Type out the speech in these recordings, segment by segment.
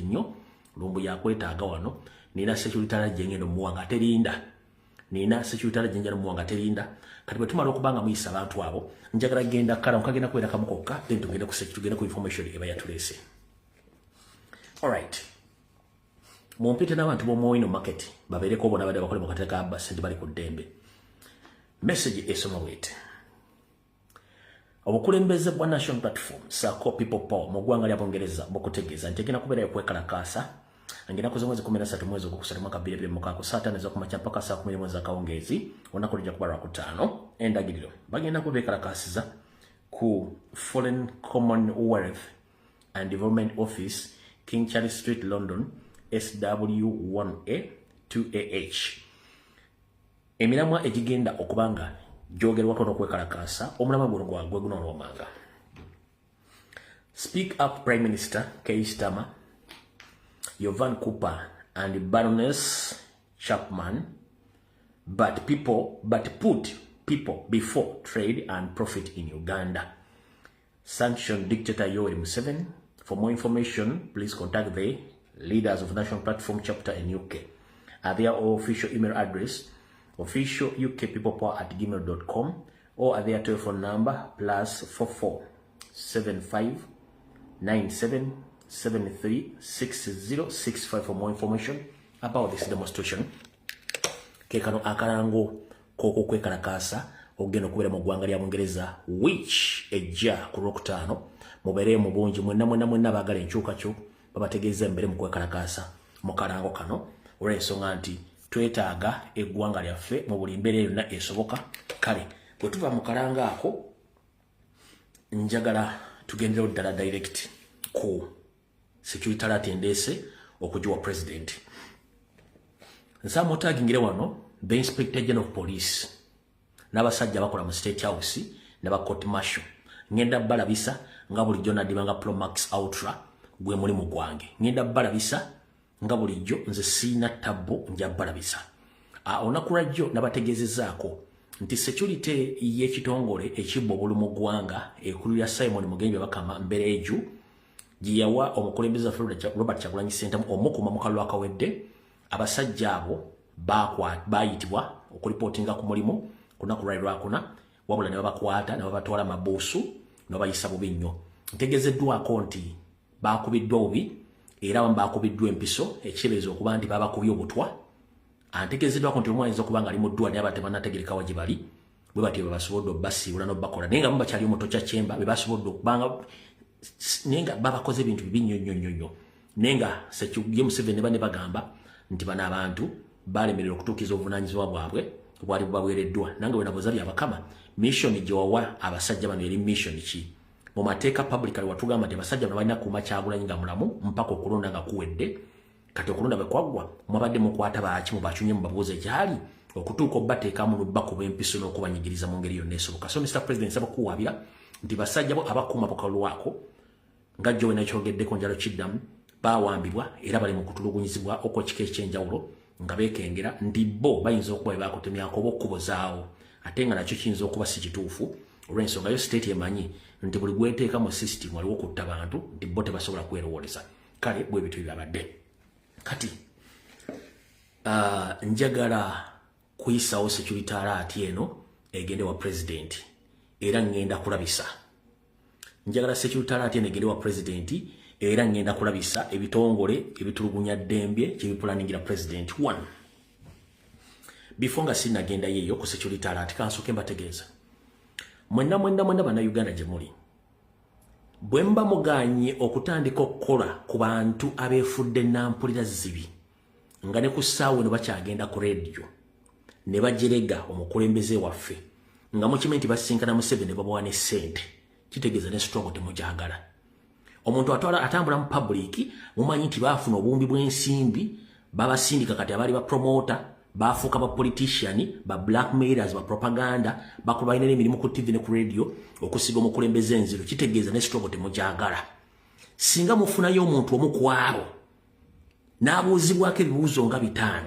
nnyo lumbu yakwetaaga wano nina security alage ngendo muwanga terinda nina security alage ngendo muwanga terinda kati bwe tumala okubanga muyisa abantu abo njagala genda kala nkagenda kwera kamukokka then tugenda ku security tugenda ku information eba yatulese. Alright, mumpite n'abantu b'omwoyino market babeereko bona badde bakole mu katale ka Abbas nti bali ku ddembe. Message esoma bwete. Obukulembeze bwa National Platform Sako People Power mu ggwanga lya Bungereza bukutegeeza nti egenda kubeerayo kwekalakaasa ngenda kuza mwezi 13 mwezi ogwokusatu mwaka 2026 saa 5 ez'okumakya mpaka saa 10 mwezi akawungeezi olunaku lujja kuba Lwakutaano. Endagiriro bagenda kubeekalakaasiza ku Foreign Commonwealth and Development Office, King Charles Street, London, SW1A 2AH. Emiramwa egigenda okubanga jogerwako n'okwekalakaasa omulama guno gwagwe gunoolwomanga. Speak Up Prime Minister Keir Starmer, Yovan Cooper and Baroness Chapman, but put people before trade and profit in Uganda. Sanction Dictator Yoweri Museveni. For more information, please contact the leaders of National Platform chapter in UK at their official email address officialukpeoplepower@gmail.com or at their telephone number +44 75 97 73 6065 for more information about this demonstration. Kekano akarango koko kwekalakaasa ogenda okubeera mu ggwanga lya Bungereza which ejja ku Lwokutaano mubeere mu bungi mwenna baagala enkyukakyuka babategeeza embere mu kwekalakaasa mu kalango kano olw'ensonga nti twetaaga eggwanga lyaffe mu buli mbeera yonna esoboka. Kale bwe tuva mu kalanga ako njagala tugendera ddala direct ku security alert endeese okugiwa president. Nsaba mutagingire wano the Inspector General of Police n'abasajja bakola mu State House ne ba court martial ngenda balabisa nga bulijjo nadibanga Pro Max Ultra gwe muli mu gwange ngenda balabisa nga bulijjo nze siina tabbo nja balabisa. Olunaku lwajjo nabategeezezaako nti security y'ekitongole ekibbo bulu mu ggwanga ekulu ya Simon Mugenyi Bakama Mbereju giyawa omukulembeze Robert Kyagulanyi Ssentamu omukuma mu kalulu akawedde. Abasajja abo bayitibwa okuripotinga ku mulimu kunaku lwakuna wabula ne babakwata ne babatwala mabuusu ne bayisa bubi nnyo. Ntegezeddwako nti bakubiddwa bubi era abamu bakubiddwa empiso ekireezo okuba nti babakubye obutwa. Antegezeddwako nti omwayinza okuba nga ali mu ddwa naye abatebannategereka wa gye bali bwe batyo bwe basobodde obbasiibula n'obbakola naye nga mubakyali omuto kya kyemba bwe basobodde okubanga naye nga babakoze ebintu bibi nnyo naye nga ye Museveni ne bane bagamba nti bano abantu balemerera okutuukiza obuvunaanyizibwa bwabwe bwali bubaweereddwa. Nange bwe nabuuza byabakama mission gye wawa abasajja bano yali mission ki mu mateeka publicly watugamba nti abasajja bano balina kuuma Kyagulanyi nga mulamu mpaka okulonda nga kuwedde. Kati okulonda bwe kwaggwa mwabadde mukwata baaki mubakyunye mubabuuza ekyali okutuuka obbateekamu n'obbakuba empiso n'okubanyigiriza mu ngeri yonna esoboka. So Mr. President nsaba kuwaabira nti basajja bo abakuuma bukalwako nga jjo wena ekyogeddeko njalo kiddamu bawambibwa era bali mu kutulugunyizibwa okw'ekika ekyenjawulo nga beekengera nti bo bayinza okuba bwe bakutemyako oba okukubozaawo ate nga nakyo kiyinza okuba si kituufu olw'ensonga yo state emanyi nti buli gweteeka mu system waliwo okutta bantu nti bo tebasobola kwerowoleza. Kale bwe bitu byabadde kati njagala kuyisawo security alert eno egende wa president era ngenda kulabisa njagala security alert eno egende wa president era ngenda kulabisa ebitongole ebitulugunya ddembe kyebipulaningira president. 1 before nga sinagenda yeyo ku security alert kansoke mbategeeza mwenna bana Uganda gye muli bwe mba muganye okutandika okukola ku bantu abeefudde nampulira zibi nga ne ku ssaawa eno bakyagenda ku radio ne bajerega omukulembeze waffe nga mukimanyi nti basinkana Museveni ne babawa ne ssente kitegeeza ne strong temujagala. Omuntu atambula mu public mumanyi nti baafuna obumbi bw'ensimbi babasindika kati abaali ba promoter bafuuka ba politician ba blackmailers ba propaganda bakuba n'emirimu ku TV ne ku radio okusiga omukulembeze enziro kitegeeza ne strong temujagala. Singa mufunayo omuntu omukwabo n'abuuzibwako ebibuuzo nga 5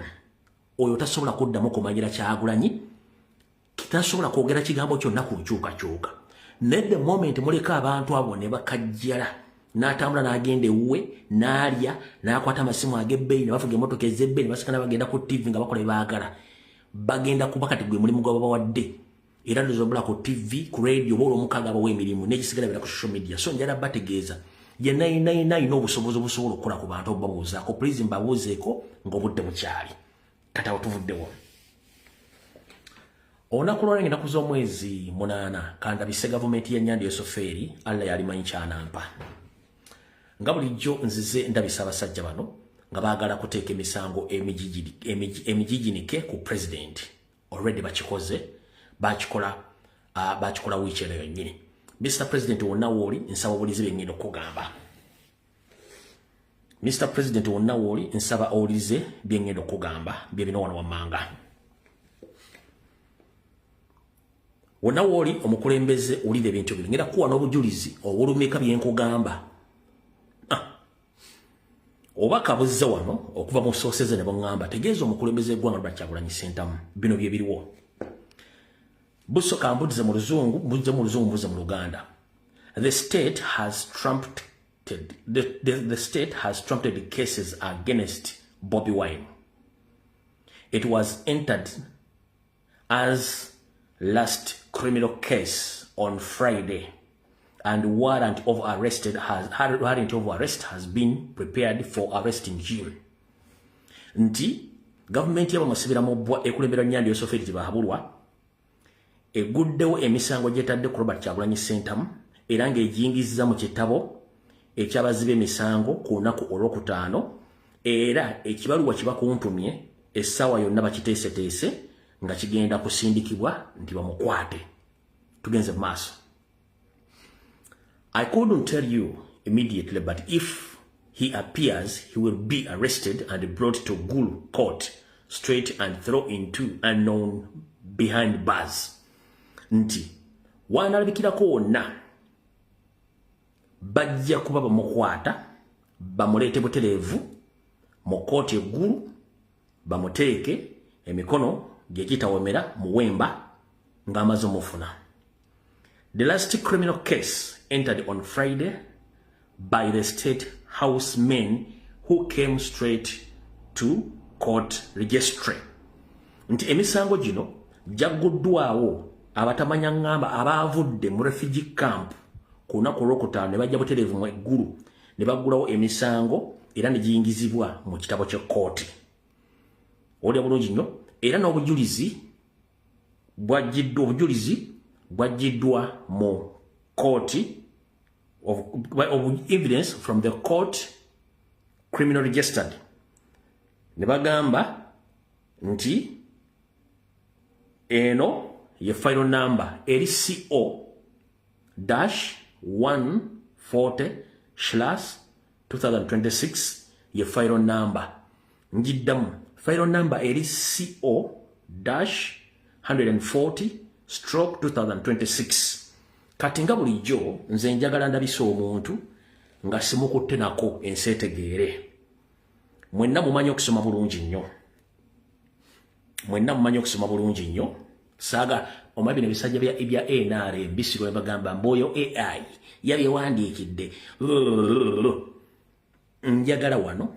oyo tasobola kuddamu kumanyira Kyagulanyi tasobola kwogera kigambo kyonna ku nkyukakyuka. At the moment muleka abantu abo ne bakajjala n'atambula n'agenda ewuwe n'alya n'akwata amasimu ag'ebbeeyi ne bafuga emmotoka ez'ebbeeyi ne basikana bagenda ku TV nga bakola baagala bagenda kuba kati gwe mulimu gwa babawadde era ndozobula ku TV ku radio bolo omukaaga abawa emirimu n'ekisigala bira ku social media so njala bategeeza ye naina obusobozi obusobola okukola ku bantu obubabuuzaako please mbabuuzeeko ng'obudde bukyali kati awo tuvuddewo olunaku lwalwo ngenda kuza omwezi 8 kandabise gavumenti y'ennyanja y'esofeeri alla yalimanyi kyanampa nga bulijjo nzize ndabisa abasajja bano nga baagala kuteeka emisango emijijinike ku president already bakikoze bakikola wiiki eno yonnyini Mr. President wonna wooli nsaba obulize bye ngenda okugamba Mr. President wonna wooli nsaba owulize bye ngenda okugamba bye bino wano wammanga wonna wooli omukulembeze owulire ebintu bino ngenda kuwa n'obujulizi obulumika bye nkugamba oba kabuzze wano okuva mu sooseze ne bongamba tegeeza omukulembeze eggwanga Kyagulanyi Ssentamu bino bye biriwo buso kambudize mu luzungu mbuze mu luzungu mbuze mu Luganda the state has trumped cases against Bobi Wine. It was entered as last criminal case on Friday and warrant of arrest has been prepared for arresting him. Nti government yaba masibira mu bwa ekulembera Nnyanja y'esofeeri tebahabulwa eguddewo emisango gyetadde ku Robert Kyagulanyi Ssentamu era ng'egiyingizza mu kitabo ekyabaziba emisango ku lunaku olwokutaano era ekibaluwa kibakuntumye essaawa yonna bakiteeseteese nga kigenda kusindikibwa nti bamukwate tugenze maaso. I couldn't tell you immediately, but if he appears, he will be arrested and brought to Gulu court straight and thrown into unknown behind bars. Nti wanalabikirako wonna bajja kuba bamukwata bamuleete butereevu mu kooti eggulu bamuteeke emikono gye gitawemera muwemba ng'amaze omufuna. The last criminal case entered on Friday by the state house men who came straight to court registry. Nti emisango gino gyaguddwawo abatamanya ngamba abaavudde mu refugee camp ku lunaku olwokutaano ne bajja butereevu mu eggulu ne baggulawo emisango era ne giyingizibwa mu kitabo ky'ekkooti. Olya bulungi nnyo era n'obujulizi bwaggiddwa mu kooti of evidence from the court criminal registered. Ne bagamba nti eno ye file number LCO-140/2026 ye file number njiddamu file number LCO-140/2026. Kati nga bulijjo nze njagala ndabisa omuntu nga simukutte nako enseetegeere. Mwenna mumanyi okusoma bulungi nnyo. Saaga omabina bisajja bya NRM bisiro bagamba mboyo AI yabyewandiikidde. Njagala wano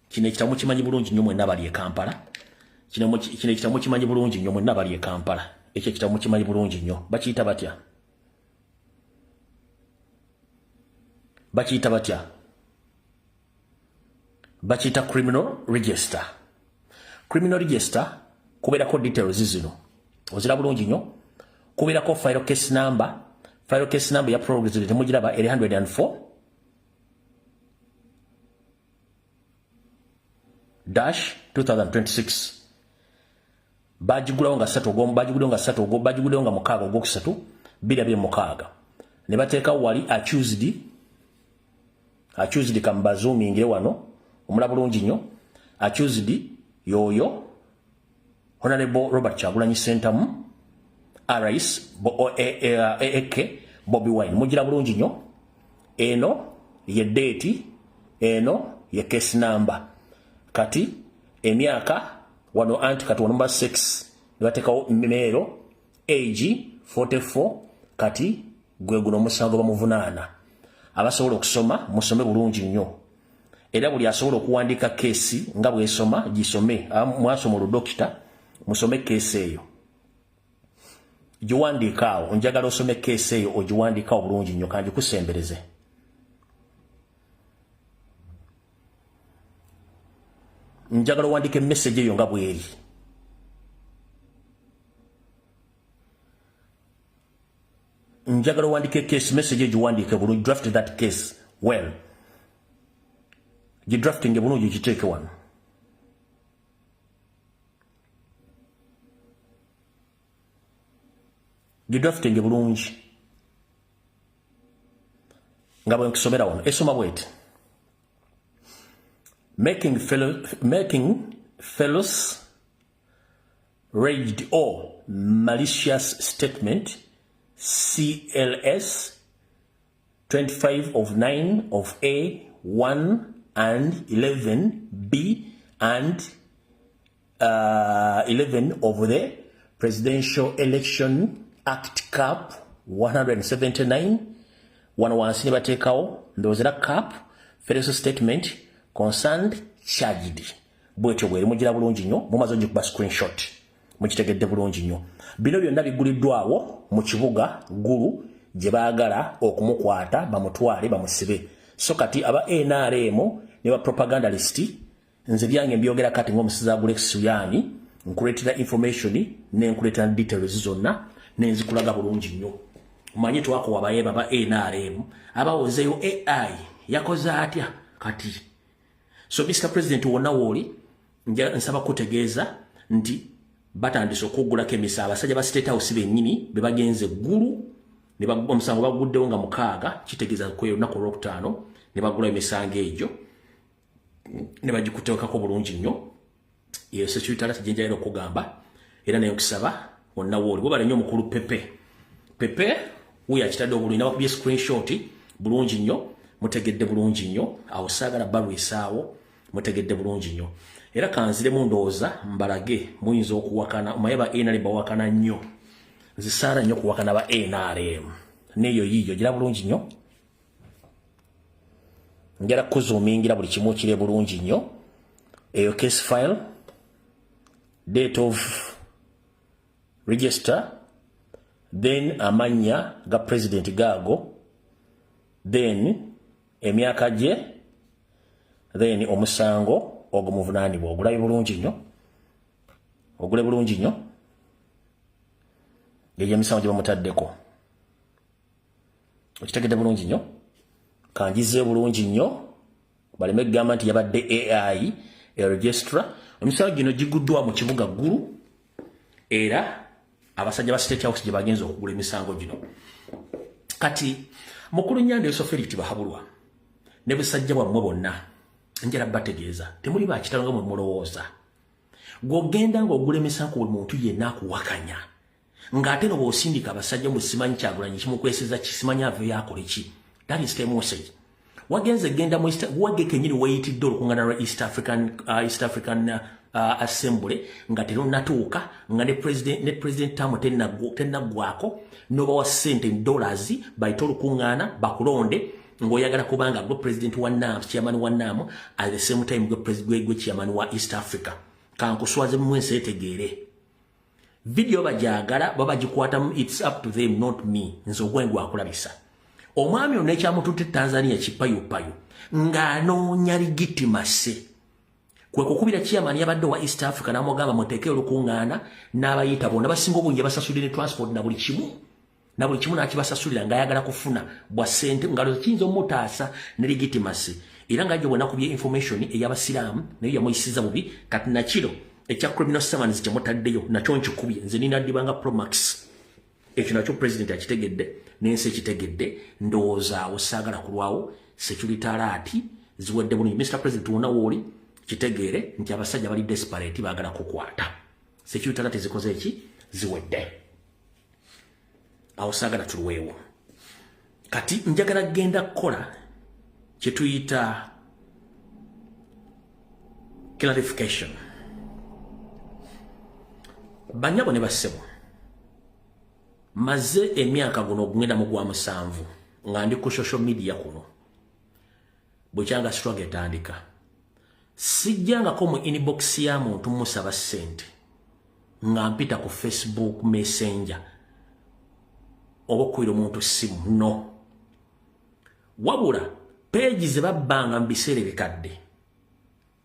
kino ekitabu kimanyi bulungi nnyo mwenna bali e Kampala. Kino ekitabu kimanyi bulungi nnyo mwenna bali e Kampala. Ekyo ekitabu kimanyi bulungi nnyo. Bakiyita batya? Bakiyita criminal register. Criminal register kubeerako details zino. Ozira bulungi nnyo. Kubeerako file case number. File case number ya progress temugiraba 104-2026. Bagigulawo nga 3 bagigulawo nga 6 ogwokusatu 2026. Ne bateekawo wali accused kambazumingire wano omula bulungi nnyo. Accused yoyo Honorable Robert Kyagulanyi Ssentamu RIS Eke Bobi Wine. Mugira bulungi nnyo. Eno ye date, eno ye case number. Kati emyaka wano anti kati number 6 nibatekawo mmero age 44 kati gwe guno musango bamuvunaana. abasobola okusoma musome bulungi nnyo era buli asobola okuwandika kesi nga bwesoma gisome mwasoma oludokita musome kesi eyo giwandika awo njagala osome kesi eyo ogiwandika obulungi nnyo kandi kusembereze njagala wandike message eyo nga bweri njagala wandike case message giwandike bulungi draft that case well drafting bulungi giteeke wano drafting bulungi nga bwe nkisomera wano esoma bweti making fellows raged or malicious statement CLS 25 of 9 of A 1 and 11B and 11 of the Presidential Election Act Cap 179 101 nibateekawo ndowooza cap false statement concerned charged bwetyo bweri mugira bulungi nnyo mumaze ogikuba screenshot mukitegedde bulungi nnyo bino byonna biguliddwawo mu kibuga gulu gye baagala okumukwata bamutwale bamusibe so kati aba NRM ne ba propagandalist nze byange mbyogera kati ng'omusiza Alex Suyani nkuleetera information ne nkuleetera details zonna ne nzikulaga bulungi nnyo manye twako wabayeba ba NRM abawozeyo AI yakoze atya kati so Mr. President wonna woli nsaba kutegeeza nti batandise okugulako emisango abasajja ba State House bennyini be bagenze eggulu ne omusango baguddewo nga 6 kitegeeza kwe olunaku olwokutaano ne bagula emisango egyo ne bagikuteekako bulungi nnyo ye security gyenjayira okugamba era naye okusaba wonna woli bwe balenye omukulu pepe wuyo akitadde obulungi nabakubye screenshot bulungi nnyo mutegedde bulungi nnyo awo saagala balwisaawo mutegedde bulungi nnyo era kanziremu ndowooza mbalage muyinza okuwakana omaye ba NRM bawakana nnyo nzisaala nnyo kuwakana ba NRM neyo yiyo gira bulungi nnyo njala kuzoomingira buli kimu kiri bulungi nnyo eyo case file date of register then amanya ga president gaago then emyaka gye then omusango ogumuvunaanibwa ogulabe bulungi nnyo ogule bulungi nnyo eyo emisango gye bamutaddeko okitegedde bulungi nnyo kanjize bulungi nnyo baleme kugamba nti yabadde AI registrar emisango gino giguddwa mu kibuga ggulu era abasajja ba State House gye bagenza okugula emisango gino kati mukulu Nyanda Yosoferiti bahabulwa ne basajja bwammwe bonna njala bategeeza temuli bakitalo nga mwe mulowooza gwogenda ng'ogula emisango buli muntu yenna akuwakanya ng'ate no bw'osindika abasajja mu simanyi Kyagulanyi kimukweseza kisimanyi aveeyo akole ki that is the message wagenze genda mu wage kenyini wayitidde olukungana lwa East African Assembly nga terunatuuka nga ne president tamu tennaggwako noba wa sente $, bayita olukungana bakulonde ng'oyagala kubanga gwe president wa NAM chairman wa NAM at the same time gwe chairman wa East Africa kankuswaze mwense etegeere video bajagala babagikwata it's up to them not me nzo gwengu akulabisa omwami ono ekyamututte Tanzania kipayupayu ng'anoonya legitimasi kwe kukubira chairman yabadde wa East Africa n'amugamba muteeke olukungana n'abayita bonna basinga obungi basasulire transport na buli kimu n'akibasasulira ng'ayagala kufuna bwa ssente ngalo kiyinza omutaasa ne legitimasi era ng'ajja bwe nakubye information ey'abasiraamu naye yamuyisiza bubi kati nakiro ekya criminal summons kyemutaddeyo nakyo nkikubye nze ninaddibanga Promax ekyo nakyo president akitegedde n'ensi ekitegedde ndowooza awo saagala kulwawo security alert ziwedde bulungi Mr. President wonna wooli kitegeere nti abasajja bali desperate baagala kukwata security alert zikoze eki ziwedde awo saagala tulwewo kati njagala genda kukola kye tuyita clarification banyabo ne bassebo maze emyaka guno ogenda mu gwa 7 nga ndi ku social media kuno bwekyanga struggle etandika sijjangako mu inbox ya muntu musaba ssente nga mpita ku Facebook Messenger oba okuwira omuntu simu no wabula page ze babbanga mu biseera ebikadde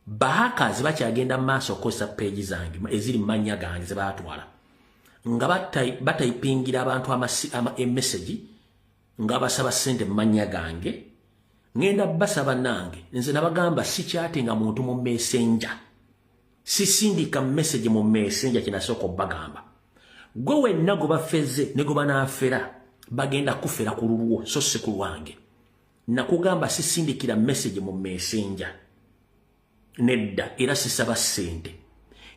bahakazi bakyagenda maaso okukozesa page zange eziri mu mannya gange ze baatwala nga batayipingira abantu emessage nga basaba ssente mu mannya gange ngenda basaba nange nze nabagamba sikyatinga muntu mu Messenger sisindika message mu Messenger kinasoko bagamba gwe wenna go bafeze ne go banafera bagenda kufera ku lulwo so si ku lwange nakugamba sisindikira message mu Messenger nedda era sisaba ssente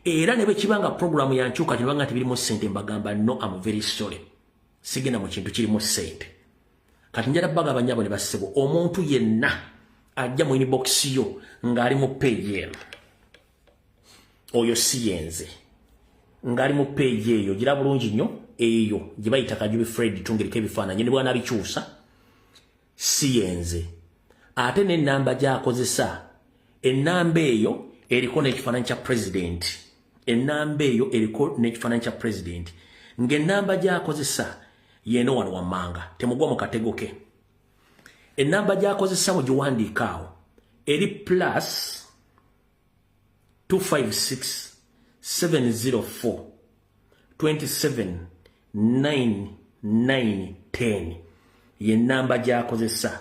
era ne bekibanga program yanchuka tibanga tibirimo ssente mbagamba no I'm very sorry sigenda mu kintu kirimo ssente kati njala baga abanyabo ne basebo omuntu yenna ajja mu inbox yo ngari mu page oyo siyenze ngari mu page eyo gira bulungi nnyo eyo gibayita Kajubi Fred tungirike ebifaananyi ne bwana bikyusa siyenze ate ne namba gyakozesa enamba eyo eriko n'ekifaananyi kya president enamba eyo eriko n'ekifaananyi kya president ng'enamba gyakozesa yeno wano wammanga temugwa mu katego ke enamba gyakozesa mu giwandiikaawo eri plus 256 704 27 9910 ye namba gyakozesa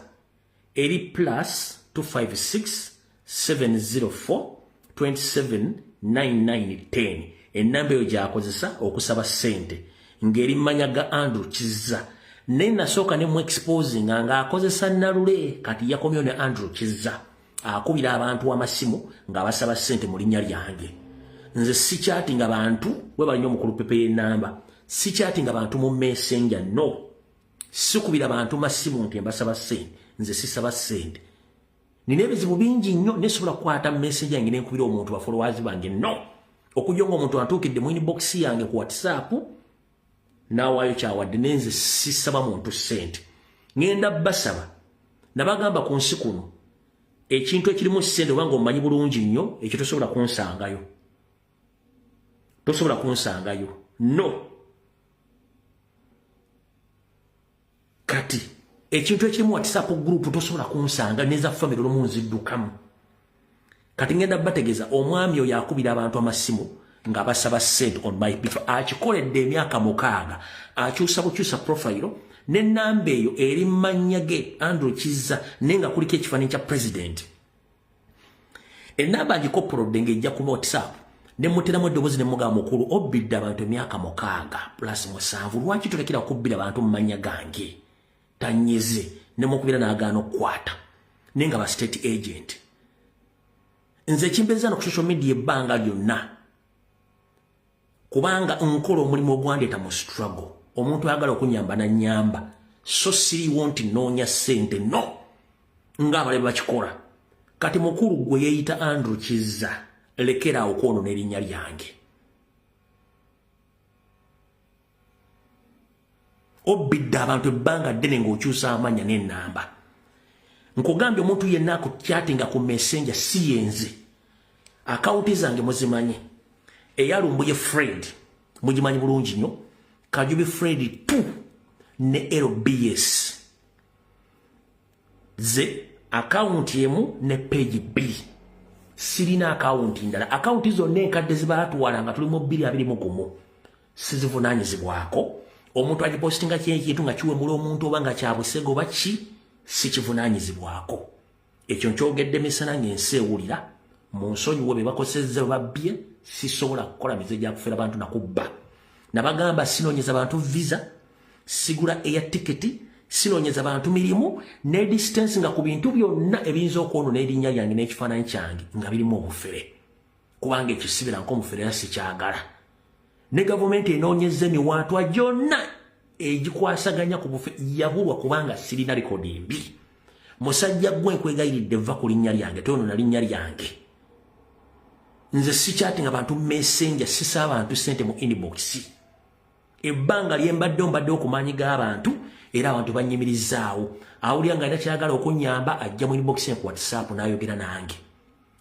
eri plus 256 704 27 9910 enamba eyo gyakozesa okusaba ssente ngeri mmanya ga Andrew Kizza ne nasooka ne mu exposing nga akozesa Nalule kati yakomyo ne Andrew Kizza akubira abantu amasimu nga basaba ssente mu linnya lyange nze si chatting abantu we bali nnyo mukulu pepe y'enamba si chatting abantu mu Messenger no sikubira abantu masimu nti mbasaba ssente nze sisaba ssente nina ebizibu bingi nnyo nesobola kukwata Messenger yange nenkubira omuntu ba followers bange no okujja ng'omuntu antuukidde mu inbox yange ku WhatsApp nawaayo kyawadde nenze sisaba muntu ssente ngenda basaba nabagamba ku nsi kuno ekintu ekirimu ssente obanga omanyi bulungi nnyo ekyo tosobola kunsangayo no kati ekintu ekirimu WhatsApp group tosobola kunsanga neza family olumu nziddukamu kati ngenda bategeeza omwami oyo akubira abantu amasimu nga basaba ssente on my behalf akikoledde emyaka 6 akyusa bukyusa profile n'ennamba eyo eri mannya ge Andrew Kizza nenga kuliko ekifaananyi kya president ennamba agikopolodde ng'ejja ku WhatsApp ne muteramu eddoboozi ne mugamba mukulu obbidde abantu emyaka 6 plus 7 lwaki tolekera okubbira abantu mu mannya gange tanyeze ne mukubira n'agaana okukwata nenga ba state agent nze kimbeza no ku social media ebbanga lyonna kubanga nkola omulimu ogwandeeta mu struggle omuntu ayagala okunyamba na nyamba so siriwo nti noonya ssente no ng'abalabe bakikola kati mukulu gwe yeeyita Andrew Kizza lekera awo kwonoona erinnya lyange obbidde abantu ebbanga ddene ng'okyusa amanya n'ennamba nkugambye omuntu yenna akukyatinga ku Messenger si yenze akawunti zange muzimanyi eyalumbuye Fred mugimanyi bulungi nnyo Kajubi Fred 2 ne LBS ze akawunti emu ne page B sirina akawunti ndala akawunti zonna enkadde zibaatwala nga tuli mu 221 sizivunaanyizibwako omuntu agipostinga kintu nga kiwemula omuntu oba nga kyabusego oba ki sikivunaanyizibwako ekyo nkyogedde misana ng'ensi ewulira mu nsonyiwe be bakosezza babbye sisobola kukola mize gya kufera abantu nakubba nabagamba sinoonyeza abantu visa sigula eya tiketi sinoonyeza abantu mirimu ne distance nga ku bintu byonna ebiyinza okwonoona erinnya lyange n'ekifaananyi kyange nga birimu obufere kubanga ekisibira nk'omufere era sikyagala ne gavumenti enoonyeza emiwaatwa gyonna egikwasaganya ku bufe yabulwa kubanga sirina likodi mbi musajja gwe nkwegayiridde va ku linnya lyange toyonoona linnya lyange nze sikyatinga abantu Messenger sisa abantu ssente mu inbox ebbanga lyembadde ombadde okumaanyi g'abantu era abantu banyimirizaawo awulira nga alina kyayagala okunyamba ajja mu inbox ku WhatsApp n'ayogera nange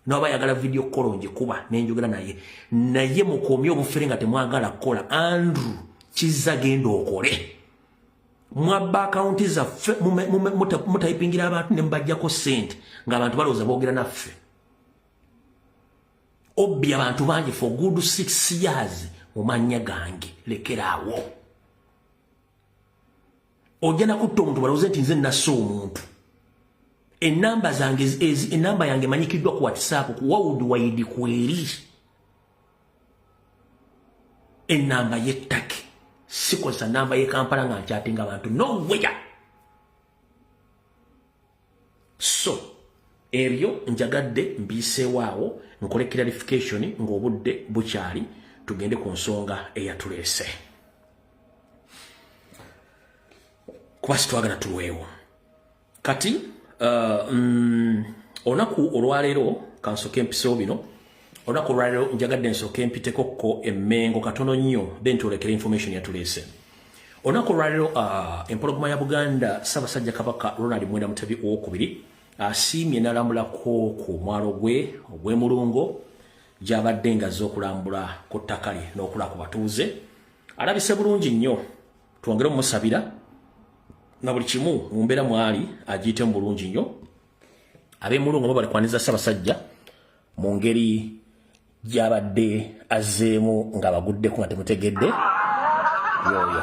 n'oba yagala video call kuba nenjogera naye mukomye obufere nga temwagala kukola Andrew kizza genda okole mwabba akaunti zaffe mutayipingira abantu ne mbajjako sente ng'abantu balowooza boogera naffe obbi abantu bangi for good 6 years mu mannya gange lekeraawo ojja nakutta omuntu balowooze nti nze nassa omuntu enamba yange emanyikiddwa ku WhatsApp ku worldwide kweri enamba y'ettake sikozesa namba ye Kampala nga nkyatinga abantu nowhere. So ebyo njagadde mbiseewaawo nkole clarification ng'obudde bukyali tugende ku nsonga eyatuleese kuba sitwagala tulwewo kati onaku olwaleero kansoke mpisewo bino onaku olwaleero njagadde nsooke mpitekokko emmengo katono nnyo then tulekere information yatuleese onaku olwaleero empologoma ya Buganda Ssaabasajja Kabaka Ronald Mwenda Mutebi owookubiri asiimye n'alambulako ku mwalo gwe ogw'Emulungo gy'abadde ngazze okulambula ku ttaka lye n'okula ku batuuze alabise bulungi nnyo twongere omusabira na buli kimu mu mbeera mwali agiyite mu bulungi nnyo ab'Emulungo bali kwaniza Ssaabasajja mu ngeri gy'abadde azzeemu nga baguddeko nga temutegedde yoyo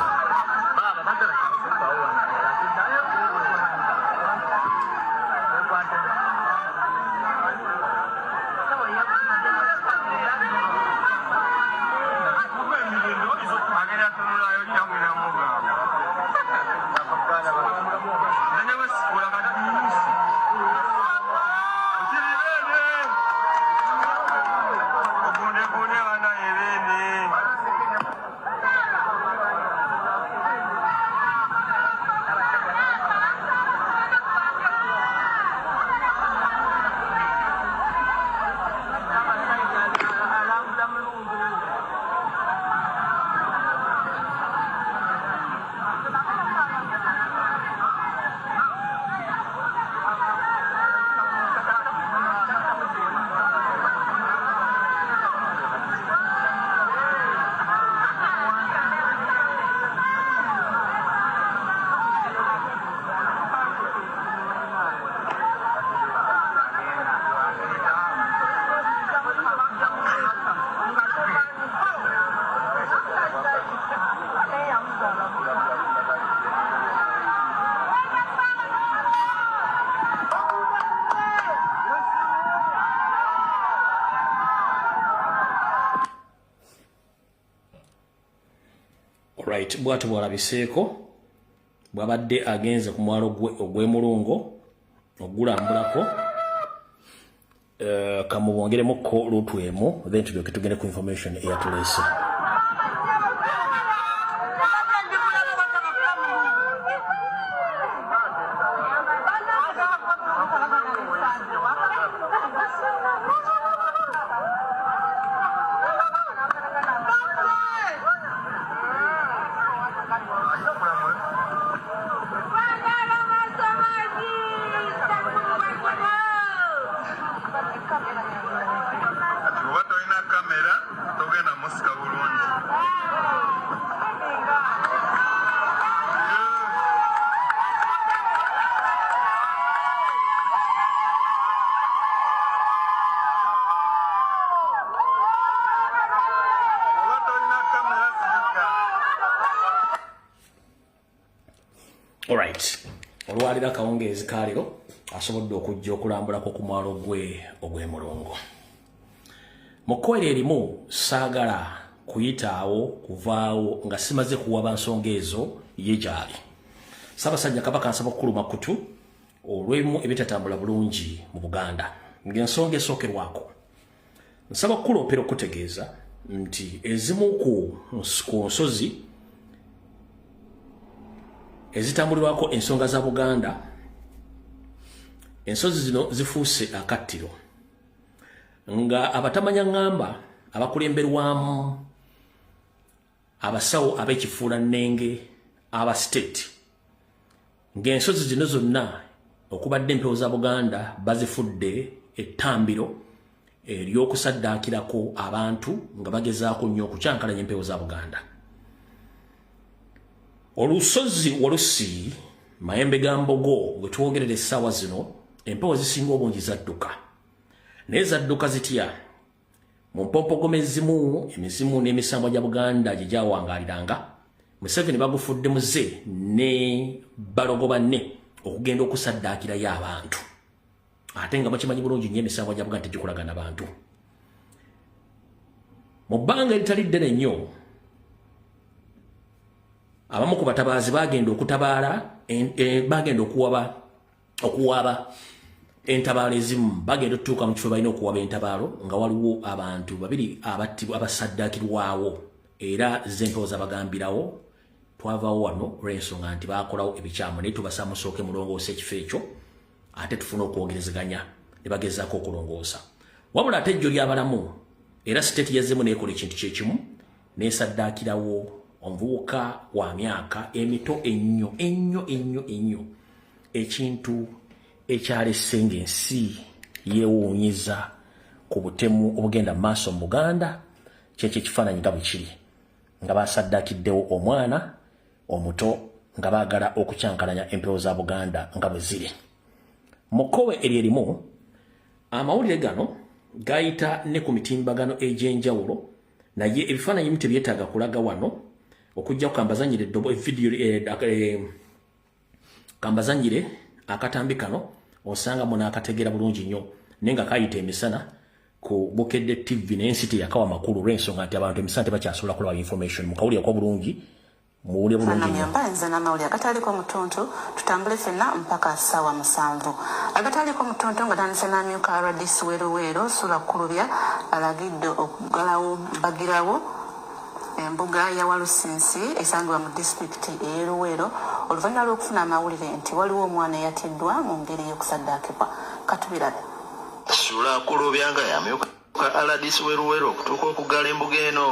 right bwatu bwalabiseeko bwabadde agenze ku mwalo ogw'Emulungo ogulambulako kamubongeremukko lutwemu then tulyoke tugende ku information eyatuleese. Alright, olwalira kawungeezi kaaliro asobodde okujja okulambulako ku mwalo ogw'Emulungo. Mu kkoera erimu saagala kuyitaawo kuvaawo nga simaze kuwaba nsonga ezo ye gyali. Ssaabasajja Kabaka ansaba okukuluma kutu olw'ebimu ebitatambula bulungi mu Buganda. Ng'ensonga esookerwako nsaba okukuloopera okutegeeza nti ezimu ku nsozi ezitambulirwako ensonga za Buganda, ensozi zino zifuuse akattiro nga abatamanya ngamba abakulemberwamu abasawo ab'ekifuulannenge aba state ng'ensozi zino zonna okubadde empewo za Buganda bazifudde ettambiro ery'okusaddaakirako abantu nga bagezaako nnyo okucyankalanya empewo za Buganda. Olusozi Walusi Mayembe ga Mbogo bwe twogerera essaawa zino empewo zisinga obungi zadduka. Naye zadduka zitya? Mu mpompogoma ezimu emizimu n'emisambo gya Buganda gye gyawangaaliranga Museveni bagufudde muze ne balogo banne okugenda okusaddaakirayo abantu. Ate nga bakimanyi bulungi nnyo emisambo gya Buganda tegikolagana abantu. Mu bbanga eritali ddene nnyo abamu ku batabaazi bagenda okutabaala bagenda okuwaaba entabaalo ezimu bagenda okutuuka mu kifo balina okuwaaba entabaalo nga waliwo abantu babiri abattibwa abasaddaakirwawo era z'empewo zabagambirawo twavaawo wano olw'ensonga nti baakolawo ebikyamu naye tubasa musooke mulongoosa ekifo ekyo ate tufune okwogerezeganya ne bagezaako okulongoosa. Wabula ate ejjo ly'abalamu era siteeti yazzeemu neekola ekintu kyekimu neesaddaakirawo omuvubuka wa myaka emito ennyo ekintu ekyalese ng'ensi yeewuunyiza ku butemu obugenda maaso mu Buganda kyekyo ekifaananyi nga bwe kiri nga basaddaakiddewo omwana omuto nga baagala okucyankalanya empewo za Buganda nga bwe ziri. Mu kkowe eryerimu amawulire gano gayita ne ku mitimbagano egy'enjawulo naye ebifaananyi bimu tebyetaaga kulaga wano okujja kukambazanyire video kambazanyire akatambi kano osanga muna akategera bulungi nnyo nenga kayita emisana ku Bukedde TV n'ensiti yakawa makulu lw'ensonga nti abantu emisana tebakyasobola kulaba information mukawulira kwa bulungi muwulire bulungi nnyo. Mbanza n'amawulire agataliko mutonto tutambule ffenna mpaka ssaawa 7 agataliko mutonto nga tandise n'amyuka RDC Weruweero Sula Kulubya alagidde okugalawo bagirawo embuga ya Walusinsi esangibwa mu disitulikiti ey'Eruweero oluvannyuma lw'okufuna amawulire nti waliwo omwana eyatiddwa mu ngeri y'okusaddaakibwa. Katubirabe Sula Kulubya nga yamyuka RDC Weruweero okutuuka okugala embuga eno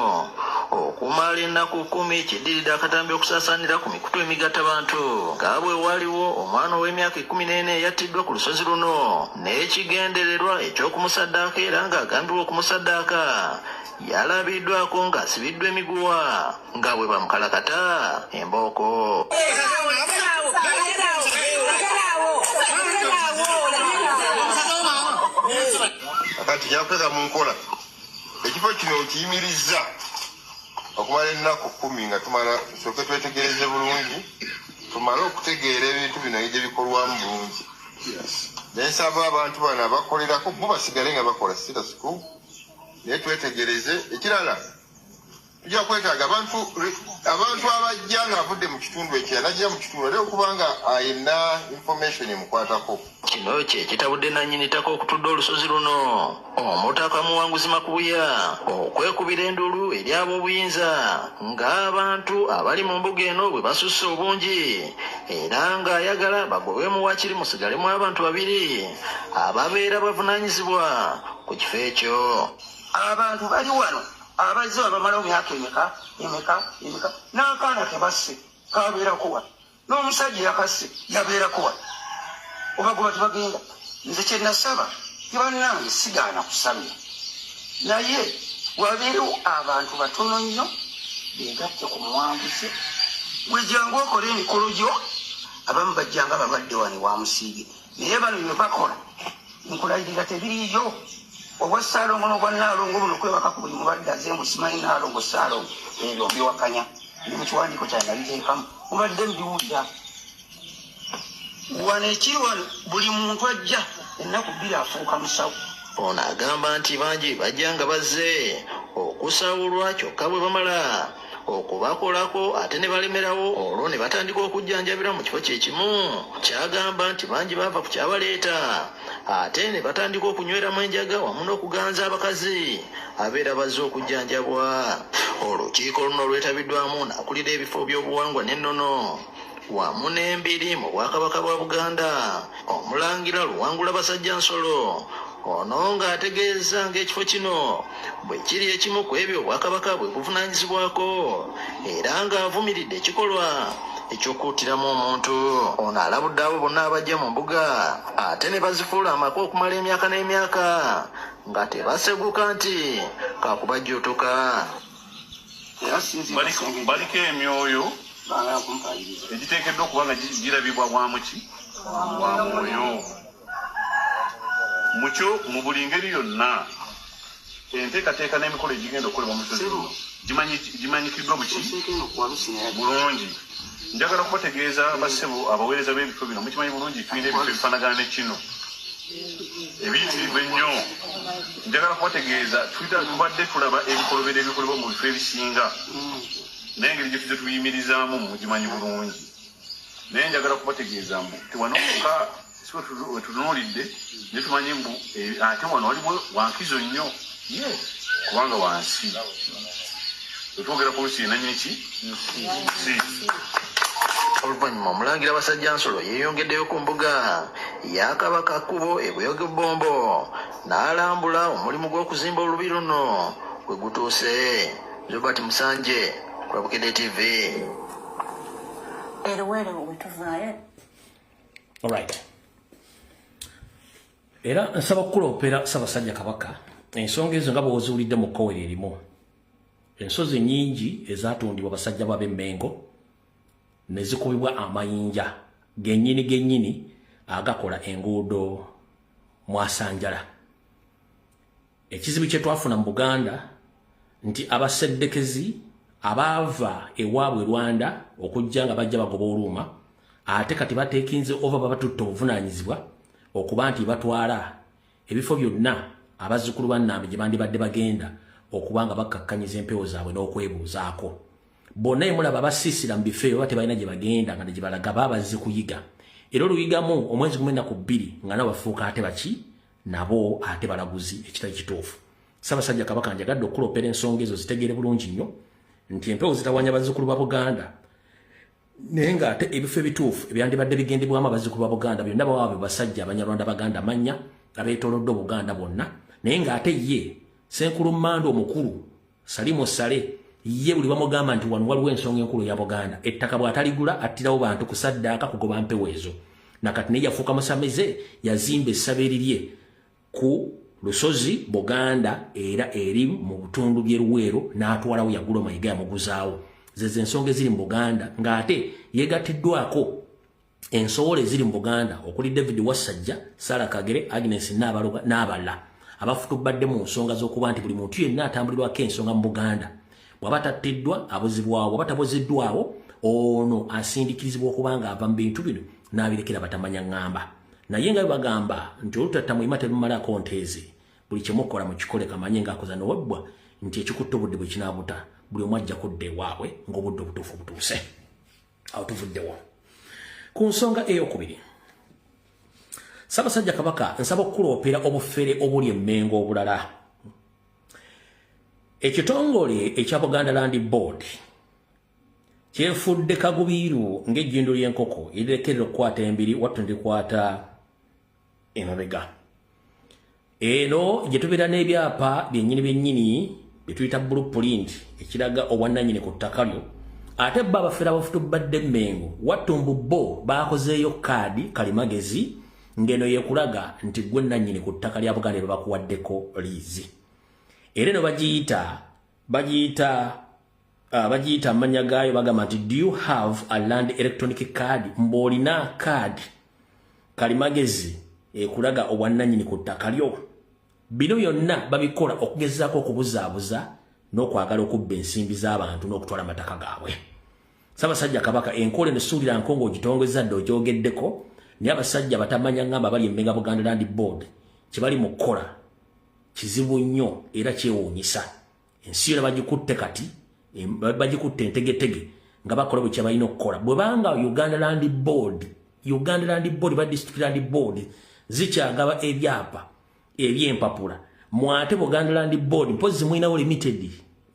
okumala ennaku 10 kiddiridde akatambi okusaasaanira ku mikutu emigattabantu nga bwe waliwo omwana ow'emyaka 14 eyattiddwa ku lusozi luno n'ekigendererwa eky'okumusaddaaka era ng'agambibwa okumusaddaaka yalabiddwako ng'asibiddwa emiguwa nga bwe bamukalakata embooko. Akati yakweka mu nkola ekifo kino okiyimirizza okumala ennaku 10 nga tumala tusooke twetegereze bulungi tumale okutegeera ebintu bino gye bikolwamu bulungi. Nensaba abantu bano abakolerako bo basigale nga bakola sitasiku naye twetegereze. Ekirala tujja kwetaaga abantu abajja ng'avudde mu kitundu ekirala najja mu kitundu era okubanga ayina information emukwatako. Kino kye kitabudde nannyinitako okutudde olusozi luno omutaka Muwanguzi Makubuya okwekubira endulu eri ab'obuyinza ng'abantu abali mu mbuga eno bwe basusse obungi era ng'ayagala bagobemu wakiri musigalemu abantu babiri ababeera bavunaanyizibwa ku kifo ekyo. Abantu bali wano abazze bamalawo myaka emeka n'akaana tebasse kabeerako wano n'omusajja yakasse yabeerako wano obagoba tebagenda. Nze kye nasaba tebannange sigaana kusamya naye wabeerewo abantu batono nnyo beegatte ku Muwanguzi wejangu okola emikolo gyo abamu bajjanga balwadde wani wa musiige naye bano bye bakola nkulayirira tebiriiyo. Obwa Ssaalongo n'obwa Nnaalongo buno kwebaka ku buli mulwadde azembu simanyi Nnaalongo Ssaalongo ebyo mbiwakanya ndi mu kiwandiiko kyange nabiteekamu mubadde mbiwulira. Wano ekiri wano buli muntu ajja ennaku 2 afuuka musawo. Ono agamba nti bangi bajja nga bazze okusawulwa kyokka bwe bamala okubakolako ate ne balemerawo olwo ne batandika okujjanjabira mu kifo kyekimu. Kyagamba nti bangi baava ku kyabaleeta ate ne batandika okunyweramu enjaga wamu n'okuganza abakazi abeera bazze okujjanjabwa. Olukiiko luno lwetabiddwamu n'akulira ebifo by'obuwangwa n'ennono wamu n'embiri mu Bwakabaka bwa Buganda Omulangira Luwangula Basajjansolo ono ng'ategeeza ng'ekifo kino bwe kiri ekimu ku ebyo Obwakabaka bwe buvunaanyizibwako era ng'avumiridde ekikolwa ekyokuutiramu omuntu ono alabudde abo bonna abajja mu mbuga ate ne bazifuula amaka okumala emyaka n'emyaka nga tebaseguka nti kakubajjuutuka. baliko emyoyo egiteekeddwa okuba nga girabibwa bwamuki bwa mwoyo mukyo mu buli ngeri yonna. Enteekateeka n'emikolo egigenda okukolebwa mu lusozi gimanyikiddwa buki bulungi. Njagala kubategeeza bassebo abaweereza b'ebifo bino mukimanyi bulungi tulina ebifo ebifaanagana ne kino ebiyitirivu ennyo. Njagala kubategeeza tubadde tulaba ebikolobero ebikolebwa mu bifo ebisinga naye engeri gye tuyimirizaamu mugimanyi bulungi. Naye njagala kubategeeza mbu tewanoka si wetunuulidde ne tumanyi mbu ate wano waliwo wankizo nnyo kubanga wansi wetwogera ku lusi enanyini ki nsi. Oluvannyuma omulangira Basajjansolo yeeyongeddeyo ku mbuga ya Kabaka Kkubo e Buyoga Bombo n'alambula omulimu gw'okuzimba olubi luno we gutuuse. Robert Musanje, Bukedde TV. Alright. Era nsaba okuloopera Ssaabasajja Kabaka ensonga ezo nga bw'oziwulidde mu kkowero erimu. Ensozi nnyingi ezatundibwa basajja b'Emmengo ne zikubibwa amayinja gennyini agakola enguudo Mwasanjala. Ekizibu kye twafuna mu Buganda nti abaseddekezi abaava ewaabwe Rwanda okujja nga bajja bagoba Oluuma ate kati bateekinze oba babatutte obuvunaanyizibwa okuba nti batwala ebifo byonna abazzukulu ba Nnambi gye bandibadde bagenda okuba nga bakkakkanyiza empewo zaabwe n'okwebuuzaako. Bonna emulaba basiisira mu bifo ebyo bate balina gye bagenda nga gye balaga babazze kuyiga. Era oluyigamu omwezi 12 nga nabo bafuuka ate baki nabo ate balaguzi ekitali kituufu. Ssaabasajja Kabaka njagadde okuloopera ensonga ezo zitegeere bulungi nnyo nti empewo zitawanya abazzukulu ba Buganda naye ng'ate ebifo ebituufu ebyandibadde bigendebwamu abazzukulu ba Buganda byonna bawaabwe basajja Abanyarwanda Baganda amannya abeetoolodde Obuganda bonna naye ng'ate ye Senkulu Mmando omukulu Salimu Sale ye buli bamugamba nti wano waliwo ensonga enkulu ya Buganda ettaka bw'ataligula attirawo bantu kusaddaaka kugoba mpewo ezo nakati naye yafuuka musameze yazimba essabo erirye ku lusozi Buganda era eri mu butundu by'e Luweero n'atwalawo Yagulo Mayiga yamuguzaawo. Zezo ensonga eziri mu Buganda ng'ate yeegatiddwako ensowole eziri mu Buganda okuli David Wasajja, Sarah Kagere, Agnes Nabaloga n'abalala abafutubadde mu nsonga z'okuba nti buli muntu yenna atambulirwako ensonga mu Buganda bw'aba tattiddwa abuzibwawo bw'aba tabuziddwawo ono asindikirizibwa okuba ng'ava mu bintu bino n'abirekera batamanya ŋŋamba. Naye nga bagamba nti olutatta muyima terumalako nteeze buli kyemukola mu kikole kamanye ng'akoza n'owebbwa nti ekikutte obudde bwe kinaabuta buli omu ajja kudda ewaabwe ng'obudde obutuufu butuuse. Awo tuvuddewo ku nsonga ey'okubiri. Ssaabasajja Kabaka nsaba okuloopera obufere obuli Emmengo obulala. Ekitongole ekya Buganda Land Board kyefudde kagubiiru ng'ejjindu ly'enkoko erirekerera okukwata embiri wattu ndikwata emabega. Eno gye tubeera n'ebyapa byennyini bye tuyita blueprint ekiraga obwannannyini ku ttaka lyo ate bba abafere abafutubadde Emmengo wattu mbu bo baakozeeyo kaadi kalimagezi ng'eno yeekulaga nti gwe nnannyini ku ttaka lya Buganda lye bakuwaddeko liizi. Era eno bagiyita amannya gaayo bagamba nti do you have a land electronic card mb'olina kaadi kalimagezi ekulaga obwannannyini ku ttaka lyo. Bino byonna babikola okugezaako okubuzaabuza n'okwagala okubba ensimbi z'abantu n'okutwala amataka gaabwe. Ssaabasajja Kabaka enkola eno suulira nkongo ogitongozza dde ogyogeddeko naye abasajja batamanya ŋŋamba bali Emmengo Buganda Land Board kye bali mu kkola kizibu nnyo era kyewuunyisa. Ensi yona bagikutte kati bagikutte entegetege nga bakola bwe kye balina okukola. Bwe banga Uganda Land Board ba District Land Board zikyagaba ebyapa eby'empapula mwate Buganda Land Board mpozi mwinawo limited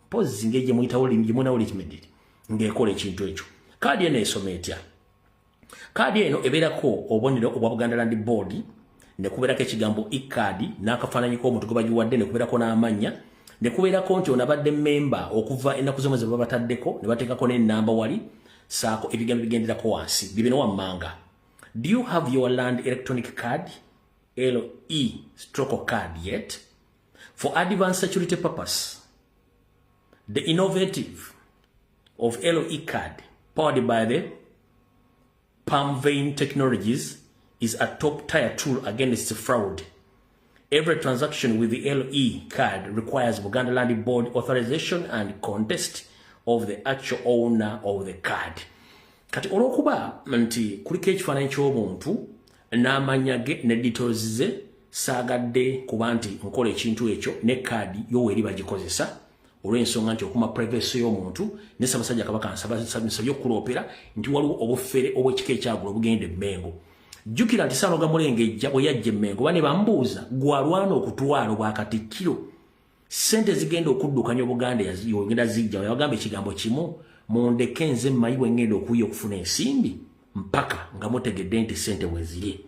mpozi ng'egye mwitawo limited ng'ekola ekintu ekyo. Kaadi eno esoma etya? Kaadi eno ebeerako obubonero obwa Buganda Land Board ne kubeerako ekigambo e-kaadi n'akafaananyi k'omuntu gwe bagiwadde ne kubeerako n'amannya ne kubeerako nti ono abadde memba okuva ennaku z'omwezi bwe bataddeko ne bateekako n'ennamba wali saako ebigambo bigenderako wansi bibino wammanga. Do you have your land electronic card, LE stroke card yet? For advanced security purpose, the innovative of LE card powered by the Palm Vein Technologies is a top tier tool against fraud. Every transaction with the LE card requires Buganda Land Board authorization and contest of the actual owner of the card. Kati olokuba nti kuliko ekifaananyi ky'omuntu n'amanya ge ne details ze saagadde kuba nti nkola ekintu ekyo ne kaadi y'oweri bagikozesa olw'ensonga nti okuma privacy y'omuntu ne Ssaabasajja Kabaka nsabye okuloopera nti waliwo obufere obw'ekika ekyagula obugenda e Mmengo. Jjukira nti Ssaanoga Mulengejja bwe yajja e Mmengo bane bambuuza gwalwana okutwala Obwakatikkiro sente zigenda okuddukanya Obuganda yogenda zijja yagamba ekigambo kimu mundeke nze mmanyi bwe ngenda okuyiya okufuna ensimbi mpaka nga mutegedde nti sente bwe ziri.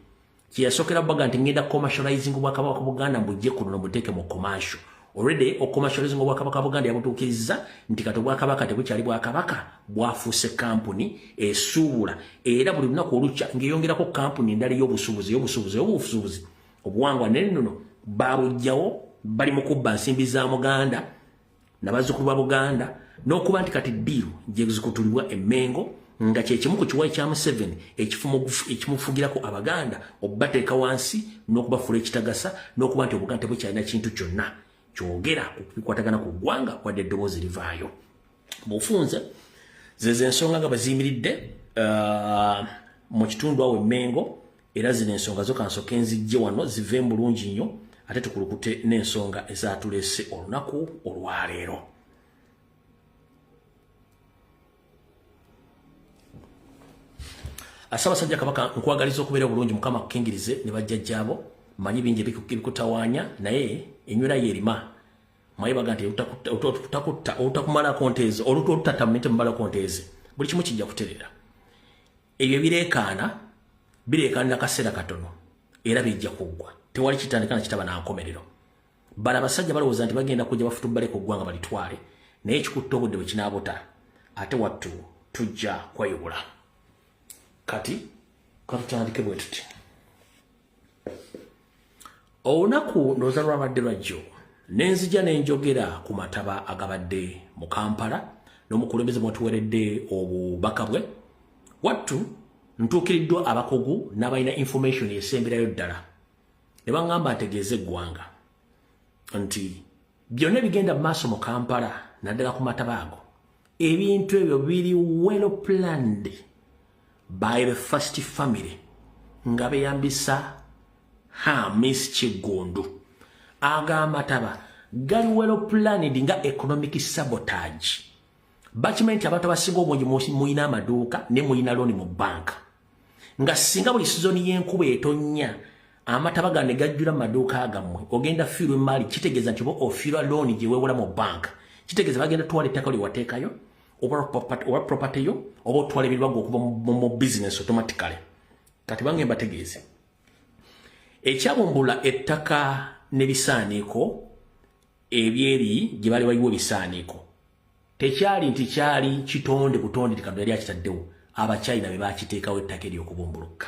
Kiyasokera baga nti ngenda commercializing Obwakabaka Buganda mbujje kuno nomuteeke mu commercial. Already commercializing Obwakabaka Buganda yabutuukiriza nti kati Obwakabaka tebukyali Bwakabaka bwafuuse kampuni esuubula era buli lunaku olukya ng'eyongerako kampuni endala y'obusuubuzi obuwangwa n'ennono baabujjawo bali mu kubba nsimbi za Muganda n'abazzukulu ba Buganda n'okuba nti kati ddiiru gye zikutulibwa e Mmengo nga kyekimu ku kiwayi kya Museveni ekimufugirako Abaganda okubateeka wansi n'okubafuula ekitagasa n'okuba nti Obuganda tebukyalina kintu kyonna kyogera okukwatagana ku ggwanga wadde eddoboozi livaayo. Bufunze zeze ensonga nga baziyimiridde mu kitundu awo e Mmengo era zino ensonga zo kansoke nzijje wano zive bulungi nnyo ate tukulukute n'ensonga ezatuleese olunaku olwaleero. Ssaabasajja Kabaka nkwagaliza okubeera bulungi Mukama akukingirize ne bajjajjaabo manyi bingi ebikutawaanya naye enywera yerima mwaye baga nti utakumala konteeze olutatammete mubala konteeze buli kimu kijja kuterera ebyo bireekaanira kaseera katono era bijja kuggwa tewali kitandika na kitaba nankomerero bala abasajja balowooza nti bagenda kujja bafutubbale ku ggwanga balitwale naye ekikutta obudde bwe kinaabuta ate wattu tujja kweyubula. Kati katutandike bwe tuti olunaku ndowooza lwabadde lwajjo nenzija nenjogera ku mataba agabadde mu Kampala n'omukulembeze mwatuweredde obubaka bwe wattu ntuukiriddwa abakugu n'abalina information esemberayo ddala ne baŋŋamba ntegeeze eggwanga nti byonna bigenda mu maaso mu Kampala naddala ku mataba ago ebintu ebyo biri well planned by the first family nga beyambisa Miss Kigundu amataba gali well planned nga economic sabotage. Bakimanyi abantu abasinga obungi muyina amaduuka ne muyina looni mu banka nga singa buli sizoni y'enkuba etonnya amataba gano ne gajjula mu maduuka agammwe ogenda fiirwa emaali kitegeeza nti oba ofiirwa looni gye weewola mu banka kitegeeza bagenda twala ettaka lye wateekayo oba property yo oba otwala ebirwago okuva mu business automatically. Kati bange mbategeeze ekyabumbula ettaka n'ebisaaniiko ebyeri gye bali wayiwo ebisaaniiko tekyali nti kyali kitonde butonde tikando yali akitaddewo Abachina be bakiteekawo ettaka ery'okubumbuluka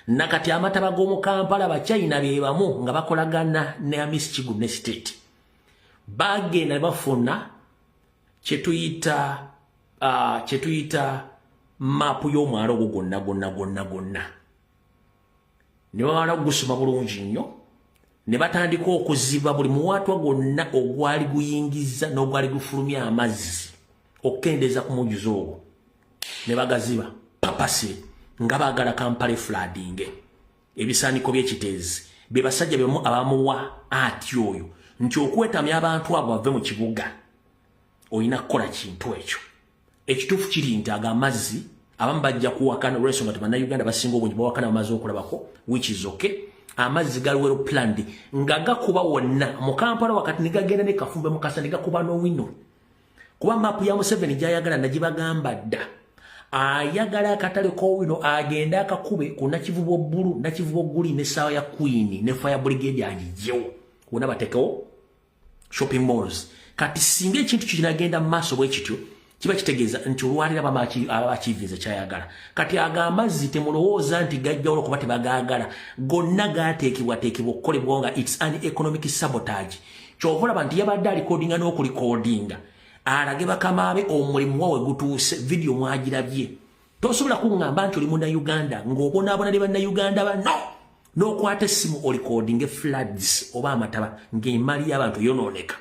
nakati amataba g'omu Kampala Abachina be bamu nga bakolagana ne Miss Kigundu ne state bagenda ne bafuna kyetuyita mapu y'omwalo ogwo gonna ne bawala gusoma bulungi nnyo ne batandika okuziba buli muwaatwa gwonna ogwali guyingiza n'ogwali gufulumya amazzi okukendeeza ku mujjuzo ogwo ne bagaziba papasi nga baagala Kampala flooding ebisaaniko by'ekiteezi be basajja bemu abamuwa ati oyo nti okwetamya abantu abo bave mu kibuga oyina kukola kintu ekyo ekituufu kiri nti ago amazzi abamu bajja kuwakana olw'ensonga nti bannayuganda basinga obungi bawakana bamaze okulabako which is okay. Amazzi gali well planned nga gakuba wonna mu Kampala wakati ne gagenda ne Kafumbe mu Kasa ne gakuba n'owino kuba mapu ya Museveni gy'ayagala nagibagamba dda ayagala akatale k'owino agenda akakube ku Nakivubo Bbulu Nakivubo Guli ne Saawa ya Queen ne Fire Brigade agijjewo wonna bateekawo shopping malls kati singa ekintu kinagenda mu maaso bwe kityo kiba kitegeeza nti olwalira abakiivinze kyayagala. Kati amazzi temulowooza nti gajjawo okuba tebagaagala, gonna gaateekebwa okukolebwa nga it's an economic sabotage. Kyova olaba nti yabadde alikodinga n'okulikodinga alage bakamaabe omulimu wawe gutuuse, video mwagirabye. Tosobola kuŋŋamba nti oli Munnayuganda ng'obonaabona ne Bannayuganda banno n'okwata essimu olikodinge floods oba amataba ng'emali y'abantu yonooneka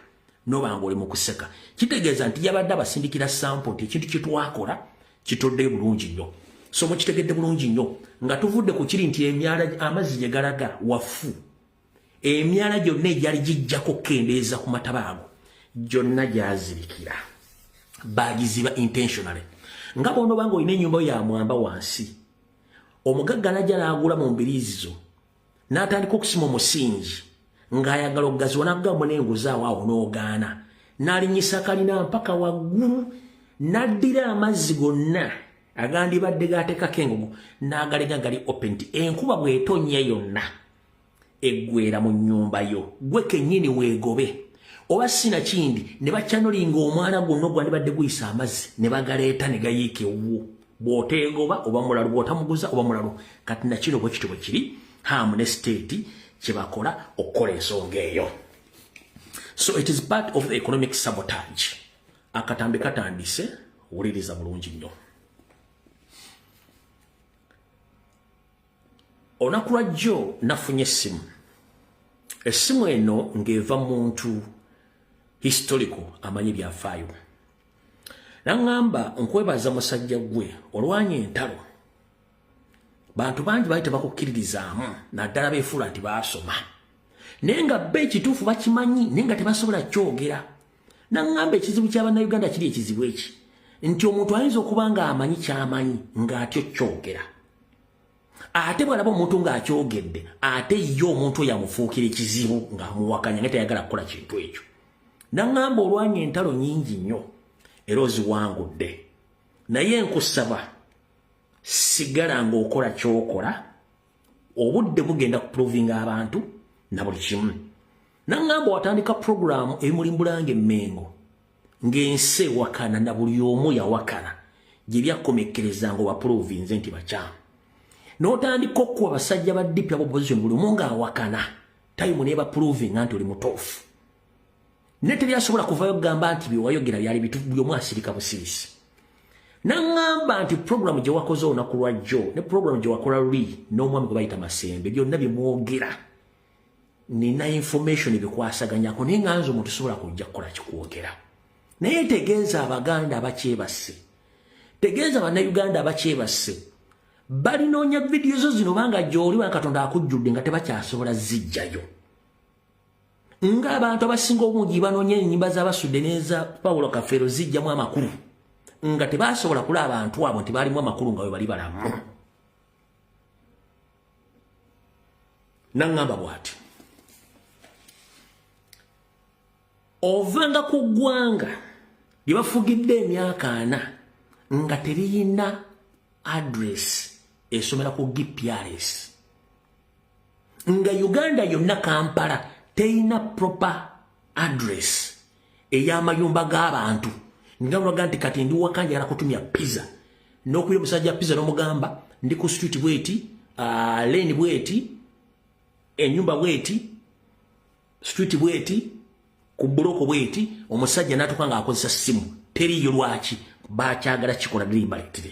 n'obanga oli mu kuseka. Kitegeeza nti yabadde abasindikira sample nti ekintu kye twakola kitodde bulungi nnyo. So mukitegedde bulungi nnyo nga tuvudde ku kiri nti emyala amazzi gye galaga wafu. Emyala gyonna egyali gijjako kendeeza ku mataba ago gyonna gyazirikira, bagiziba intentionally. Nga bono banga olina ennyumba ya mwamba wansi, omugagga najja n'agula mu mbiriizi zo n'atandika okusima omusingi ng'ayagala okugaziwa n'agamba n'enguzi awo n'ogaana, n'alinyisa kalina mpaka waggulu, n'addira amazzi gonna agandibadde gaateekako engugu n'agalega gali open nti enkuba bw'etonnya yonna eggwera mu nnyumba yo, gwe kennyini weegobe. Oba sina kindi ne bakyanolinga omwana gwonna gwandibadde guyisa amazzi ne bagaleeta ne gayiika ewuwo, bw'oteegoba oba mulalo, bw'otamuguza oba mulalo. Kati nakino bwe kityo bwe kiri hamu ne state kye bakola okukola ensonga eyo. So it is part of the economic sabotage. Akatambi katandise, wuliriza bulungi nnyo. Olunaku lwajjo nafunye essimu. Essimu eno ng'eva muntu historical amanyi byafaayo. Naŋŋamba nkwebaza musajja gwe olwanya entalo. Bantu bangi baali tebakukkiririzaamu naddala beefuula nti baasoma. Naye nga bba ekituufu bakimanyi naye nga tebasobola kyogera. Naŋŋamba ekizibu ky'Abannayuganda kiri ekizibu eki nti omuntu ayinza okuba ng'amanyi ky'amanyi ng'atyo kyogera. Ate bw'alaba omuntu ng'akyogedde ate ye omuntu oyo amufuukira ekizibu ng'amuwakanya nga teyagala kukola kintu ekyo. Naŋŋamba olwanya entalo nnyingi nnyo era oziwangudde, naye nkusaba sigala ng'okola ky'okola, obudde bugenda kuprovinga abantu na buli kimu. Naŋŋamba watandika puroguramu ebimulimbulanga emmengo ng'ensi ewakana na buli omu yawakana gye byakkomekkerezanga obaprovinze nti bakyamu. N'otandika okuwa abasajja ba DP opposition buli omu ng'awakana tayimu n'ebaprovinga nti oli mutuufu. Ne teryasobola kuvayo kugamba nti byewayogera byali bituufu, buli omu asirika busirisi. Naŋŋamba nti puroguramu gye wakoze olunaku lwajjo ne puroguramu gye wakola luli n'omwami gwe bayita Masembe byonna bye mwogera nina information ebikwasaganyako naye nga nze omuntu sobola kujja kukola kikwogera. Naye tegeeza Abaganda abakyebase, tegeeza Bannayuganda abakyebase, balinoonya vidiyo zo zino banga gy'oli wa Katonda akujjudde nga tebakyasobola zijjayo. Ng'abantu abasinga obungi banoonya ennyimba z'Abasudde n'eza Paulo Kafeero zijjamu amakulu nga tebasobola kulaba abantu abo nti baalimu amakulu nga we bali balamu. Naŋŋamba bw'ati, ovanga ku ggwanga lye bafugidde emyaka 4 nga teriyina address esomera ku GPRS, nga Uganda yonna Kampala teyina proper address ey'amayumba g'abantu, nga mulaga nti kati ndi wakanjala kutumya pizza n'okuya omusajja pizza n'omugamba ndi ku street bweti, lane bweti, ennyumba bweti, street bweti, ku buloko bweti, omusajja n'atuuka ng'akozesa ssimu teriyo. Lwaki? Bakyagala kikola deliberately.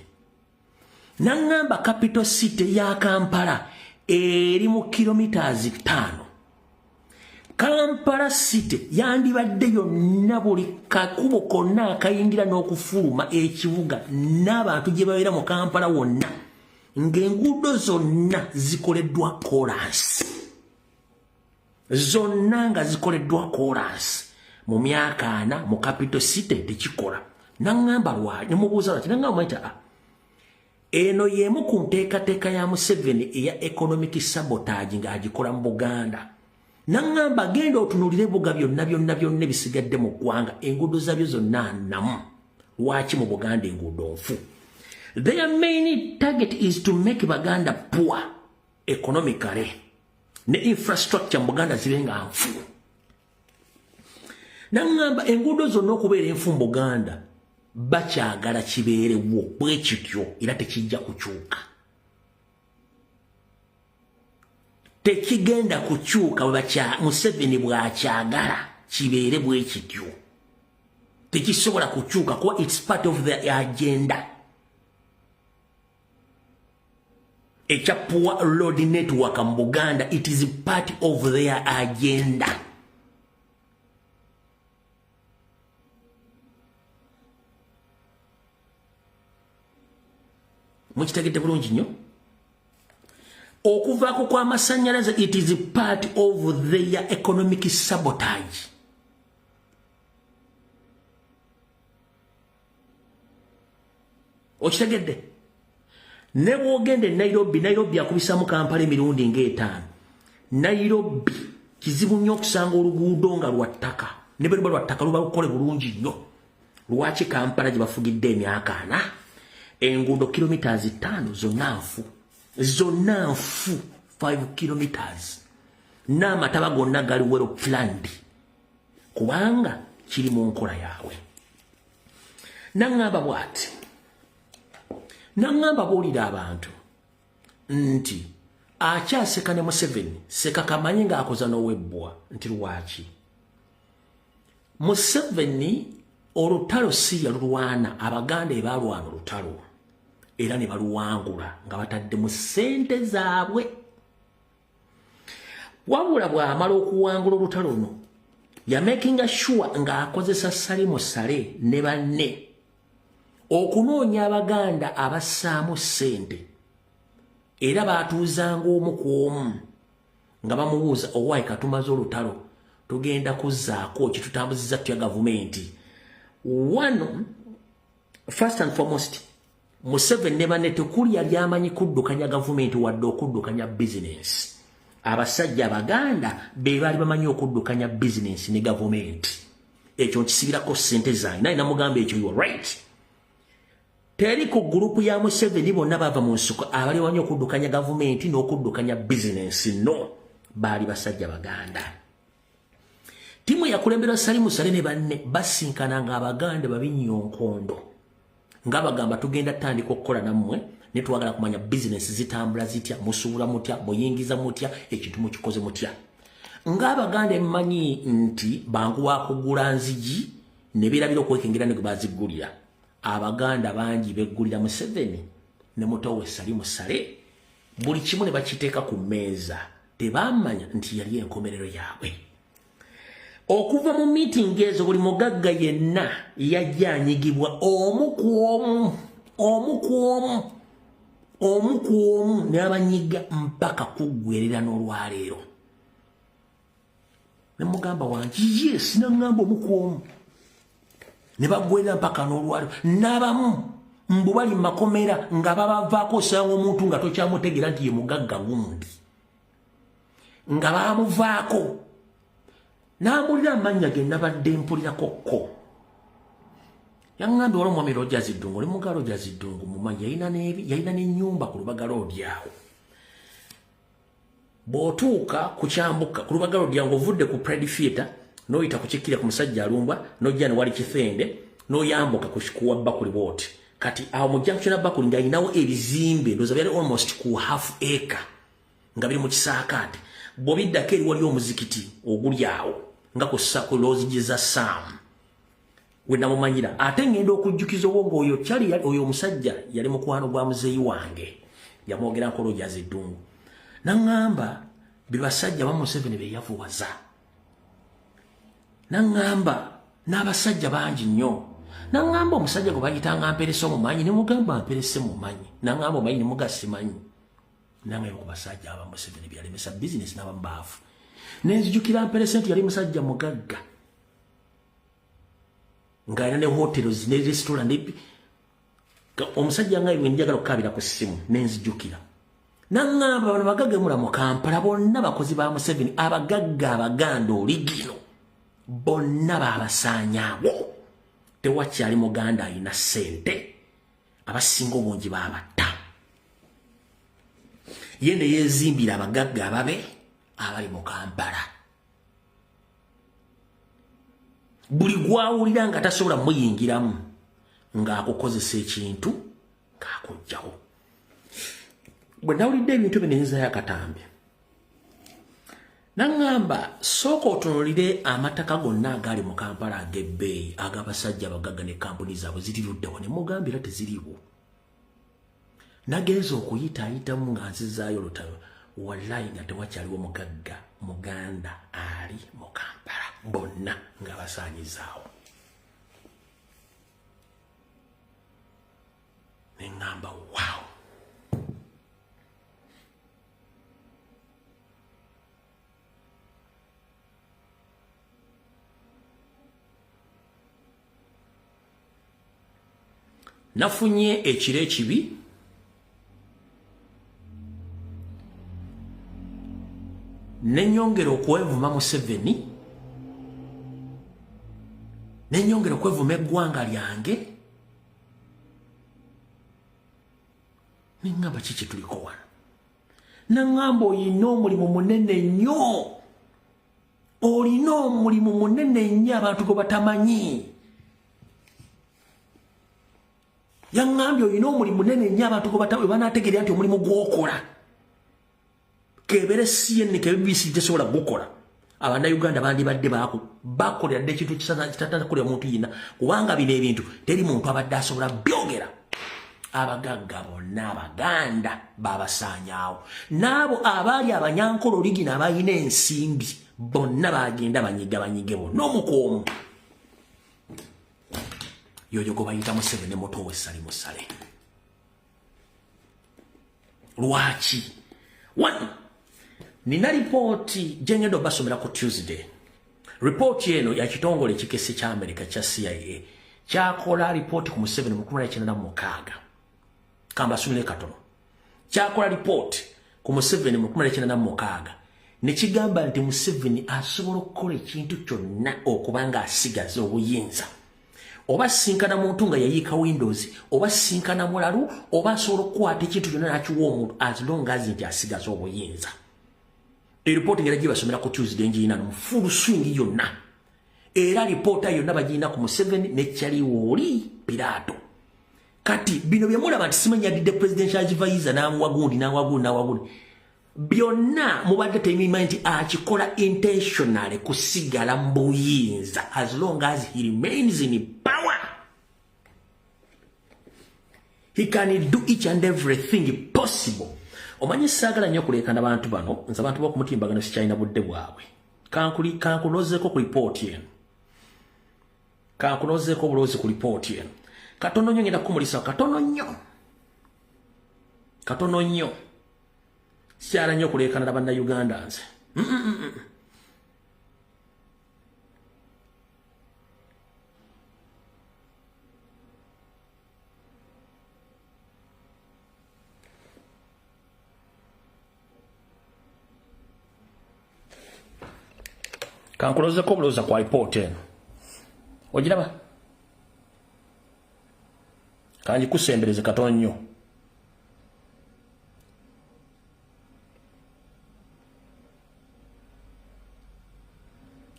Naŋŋamba capital city ya Kampala eri mu kilometers 5. Kampala city yandibadde yonna buli kakubo konna akayingira n'okufuluma ekibuga n'abantu gye babeera mu Kampala wonna ng'enguudo zonna zikoleddwa kolansi, zonna nga zikoleddwa kolansi. Mu myaka 4 mu capital city tekikola. Naŋŋamba lwaki? Ne mubuuza lwaki? Naŋŋamba mayita eno y'emu ku nteekateeka ya Museveni eya economic sabotage ng'agikola mu Buganda. Naŋŋamba genda otunuulire ebibuga byonna ebisigadde mu ggwanga, enguudo zabyo zonna nnamu. Lwaki mu Buganda enguudo nfu? Their main target is to make Baganda poor economically, ne infrastructure mu Buganda zibe nga nfu. Naŋŋamba enguudo zonna okubeera enfu mu Buganda bakyagala kibeerewo bwe kityo era tekijja kukyuka. Tekigenda kukyuka Museveni bw'akyagala kibeere bwe kityo. Tekisobola kukyuka kuba it's part of the agenda. Echa Poor Road Network mu Buganda, it is part of their agenda. Mukitegedde bulungi nnyo. Okuvaako kw'amasannyalaze, it is part of their economic sabotage. Okitegedde? Ne bwogende Nairobi akubisamu Kampala emirundi ng'etaano. Nairobi kizibu nnyo okusanga oluguudo nga lwa ttaka. Ne bwe luba lwa ttaka luba lukole bulungi nnyo. Lwaki Kampala gye bafugidde emyaka 4? Enguudo kilometers 5 zonna nfu 5 kilometers. N'amataba gonna gali well planned. Kubanga kiri mu nkola yaabwe. Nangamba bw'ati. Nangamba bw'olira abantu nti akyaseka ne Museveni seka kamanyi ng'akoza n'owebbwa nti lwaki. Museveni olutalo si yalulwana, Abaganda ebalwana olutalo era ne baluwangula nga batadde mu ssente zaabwe. Wabula bw'amala okuwangula olutalo luno yamakinga sure ng'akozesa Salimu Sale ne banne okunoonya Abaganda abassaamu ssente, era baatuuzanga omu ku omu nga bamubuuza owaayi katumaze olutalo tugenda kuzzaako kitutambuzizza tutya gavumenti. First and foremost, Museveni ne banne tekuli yali amanyi kuddukanya gavumenti wadde okuddukanya bizinensi. Abasajja Abaganda be baali bamanyi okuddukanya bizinensi ne gavumenti. Ekyo nkisibirako ssente zange. Naye namugamba ekyo you are right. Teri ku gurupu ya Museveni bonna bava mu nsuko abali wanyi okuddukanya gavumenti n'okuddukanya bizinensi. No, baali basajja Baganda. Timu yakulemberwa Salimu Sale ne banne basinkana nga Abaganda babinyonkondo. Nga bagamba tugenda tandika okukola nammwe ne twagala kumanya bizinensi zitambula zitya, musuubula mutya, muyingiza mutya, ekintu mukikoze mutya. Nga Abaganda mmanyi nti bangu wa kugula nzigi ne birabira okwekengera ne gwe bazigulira. Abaganda bangi beggulira Museveni ne mutowe Salimu Sale. Buli kimu ne bakiteeka ku mmeeza. Tebamanya nti yali enkomerero yaabwe. Okuva mu meeting ezo buli mugagga yenna yajja anyigibwa omu ku omu ne abanyiga mpaka kuggwerera n'olwaleero. Ne mugamba wange yes nangamba omu ku omu. Ne baggwerera mpaka n'olwaleero. N'abamu mbu bali makomera nga babavaako osanga omuntu nga tokyamutegeera nti ye mugagga gundi. Nga bamuvaako. N'ambulira amannya ge nabadde mpulirako ko. Yaŋŋambye olw'omwami Rogers Ddungu, oli muga Rogers Ddungu mumanyi yalina n'ennyumba ku Lubaga Road awo. Bw'otuuka ku kyambuka ku Lubaga Road ng'ovudde ku Pride Theatre n'oyita ku Kikkira ku musajja Alumba n'ojja ne wali Kifende n'oyambuka ku Bakuli Boat. Kati awo mu junction Bakuli ng'alinawo ebizimbe ndowooza byali almost ku half acre nga biri mu kisaakaate. Bw'obiddako eri wali omuzikiti oguli awo nga ku lozigi za Sam we namumanyira. Ate ngenda okujjukiza obwo ng'oyo kyali oyo omusajja yali mukwano gwa muzeeyi wange yamwogerako Rogers Ddungu. Naŋŋamba bibasajja ba Museveni be yavuwaza. Naŋŋamba n'abasajja bangi nnyo. Naŋŋamba omusajja gwe bayitanga Mperese omumanyi ne mugamba Mperese mumanyi. Naŋŋamba omanyi ne muga simanyi. Nange ku basajja aba Museveni byalemesa business n'abambaafu. Nenzijukira Mperese nti yali musajja mugagga. Nga alina ne hotels ne restaurant omusajja nga iwe njagala okukabira ku ssimu nenzijukira. Naŋŋamba bano bagagga mula mu Kampala bonna bakozi ba Museveni abagagga Abaganda oligino bonna baabasaanyaawo. Tewakyali Muganda alina ssente. Abasinga obungi baabatta. Ye ne yeezimbira abagagga ababe abali mu Kampala. Buli gwawulira nga tasobola muyingiramu ng'akukozesa ekintu ng'akujjawo. Bwe nawulidde ebintu bino nzaayo akatambi. Nangamba sooka otunulire amataka gonna agali mu Kampala ag'ebbeeyi ag'abasajja abagagga ne kampuni zaabwe ziriruddewo ne mugambira teziriiwo. Nagenza okuyitaayitamu nga nzizaayo olutalo wallahi nga tewakyaliwo mugagga Muganda ali mu Kampala bonna nga basaanyizaawo. Ne ngamba wow. Nafunye ekiro ekibi nenyongera okwevuma Museveni, nenyongera okwevuma eggwanga lyange, nengamba kiki tuliko wano. Nangamba olina omulimu munene nnyo, olina omulimu munene nnyo abantu gwe batamanyi. Yangambye olina omulimu munene nnyo abantu gwe banaategeera nti omulimu gw'okola kebere CNN kebibisi tesobola gukola. Abannayuganda bandibadde bakolera dde ekintu kitatakolera muntu yina, kubanga bino ebintu teri muntu abadde asobola byogera. Abagagga bonna Abaganda babasaanyaawo, n'abo abaali abanyankolo ligina abalina ensimbi bonna bagenda banyige bonna omukoomu. Yoyo gwe bayita Museveni muto w'essali musale. Lwaki? One, nina ripooti gye ngenda obasomera ku Tuesday. Ripooti eno ya kitongole ekikese kya Amerika kya CIA kyakola ripooti ku Museveni mu 1996. Kamba asomere katono. Kyakola ripooti ku Museveni mu 1996 ne kigamba nti Museveni asobola okukola ekintu kyonna okubanga asigaza obuyinza. Oba sinkana muntu nga yayiika Windows, oba sinkana mulalu, oba asobola okukwata ekintu kyonna n'akiwa omuntu as long as nti asigaza obuyinza. Ripooti ngera gibasomera ku Tuesday ngiina mu full swing yonna. Era ripoota yonna bagiina ku Museveni ne Kyaliwooli Pirato. Kati bino byamulaba nti simanyi yadidde presidential advisor n'awagundi. Byonna mubadde temimanya nti akikola intentionally kusigala mu buyinza as long as he remains in power. He can do each and everything possible. Omanyi saagala nnyo kuleekana bantu bano, nze abantu b'okumutimbaganyo sikyalina budde bwabwe. Kankunozeeko ku ripooti eno. Kankunozeeko obuloozi ku ripooti eno. Katono nnyo ngenda kumulisa katono nnyo. Sikyala nnyo kuleekana na bannayuganda nze. Kankulozeeko obulooza kwa ripooti eno. Ogiraba? Kangikusembereze katono nnyo.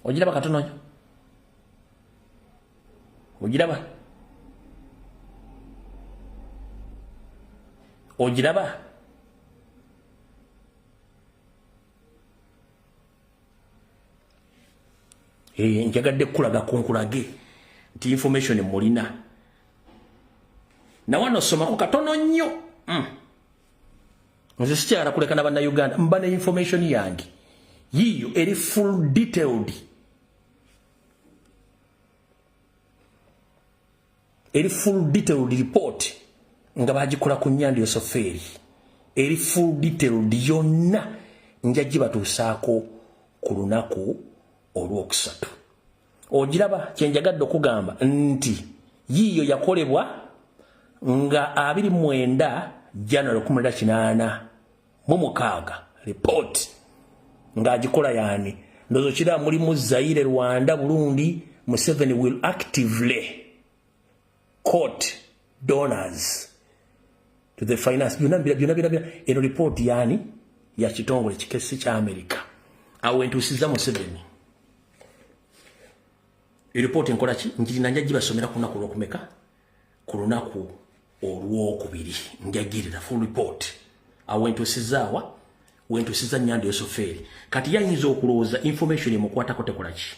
Ogiraba katono nnyo? Ogiraba? Njagadde kulaga kunkulage nti information mulina. Na wano somako katono nnyo. Nze sikyala kuleka na bannayuganda mba ne information yange. Yiyo eri full detailed. Eri full detailed report nga bagikola ku Nnyandi Yosoferi. Eri full detailed yonna nja gibatuusaako ku lunaku olwokusatu. Ogiraba kyenjagadde okugamba nti yiyo yakolebwa nga 29 January 1886 report nga agikola yani ndozo kira mulimu Zaire, Rwanda, Burundi. Museveni will actively court donors to the finance. Byonna eno report yani ya kitongole kikesi kya America awentusiza Museveni. Report nkola ki njirina njya gibasomera kuna ku lwokumeka ku ku lunaku olwokubiri njagirira full report awentusizawa wentusiza Nyando Yosoferi kati yayinza okulowooza information emukwatako tekolaki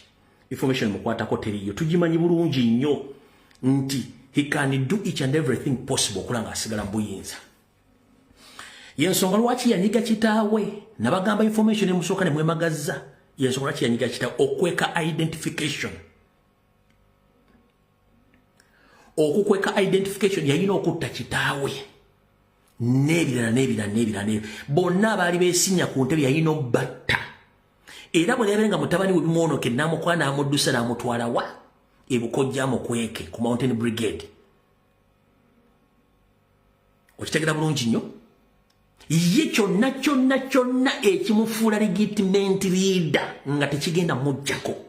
information emukwatako teriyo tugimanyi bulungi nnyo nti he can do each and everything possible okulanga asigala mbuyinza yensonga lwaki yanyiga kitaawe nabagamba information emusooka ne mwemagaza yensonga lwaki yanyiga kitaawe okweka identification okukweka identification yayina okutta kitaawe nebirala bonna baali beesinya ku ntebe yayina obbatta era bwe yabenga mutabani we bimwonoke namukwana amuddusa namutwala wa ebukojja mukweke ku Mountain Brigade okitegera bulungi nnyo ye kyonna ekimufuula legitimate leader nga tekigenda mujjako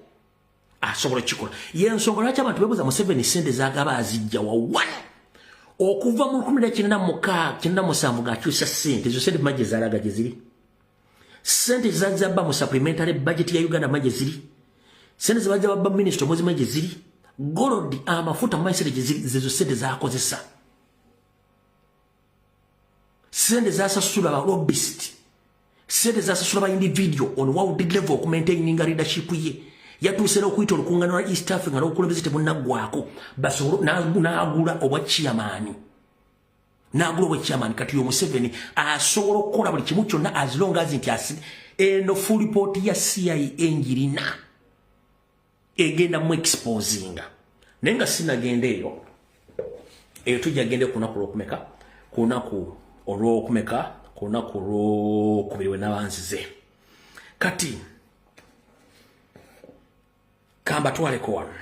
asobola kikola yensonga lwaki abantu bebuuza Museveni sente zagaba azijja wa okuva mu 1997 gakyusa sente ezo sente maje zalaga gye ziri sente zazabba mu supplementary budget ya Uganda maje ziri sente zibajja babba minister mwezi maje ziri gold amafuta maisere zezo sente zakozesa sente zasasula ba lobbyist sente zasasula ba individual on what level of maintaining leadership ye yatuuse n'okuyita olukungano lwa East Africa n'obukulembeze tebunaggwako basobole n'agula obwa chairman kati yo Museveni asobola okukola buli kimu kyonna as long as nti eno full report ya CIA engirina egenda mu exposinga naye nga sinagenda eyo tujja gende ku lunaku lw'okumeka ku lunaku olw'okumeka ku lunaku olw'okubiri we n'abanzize kati kamba twaleko wano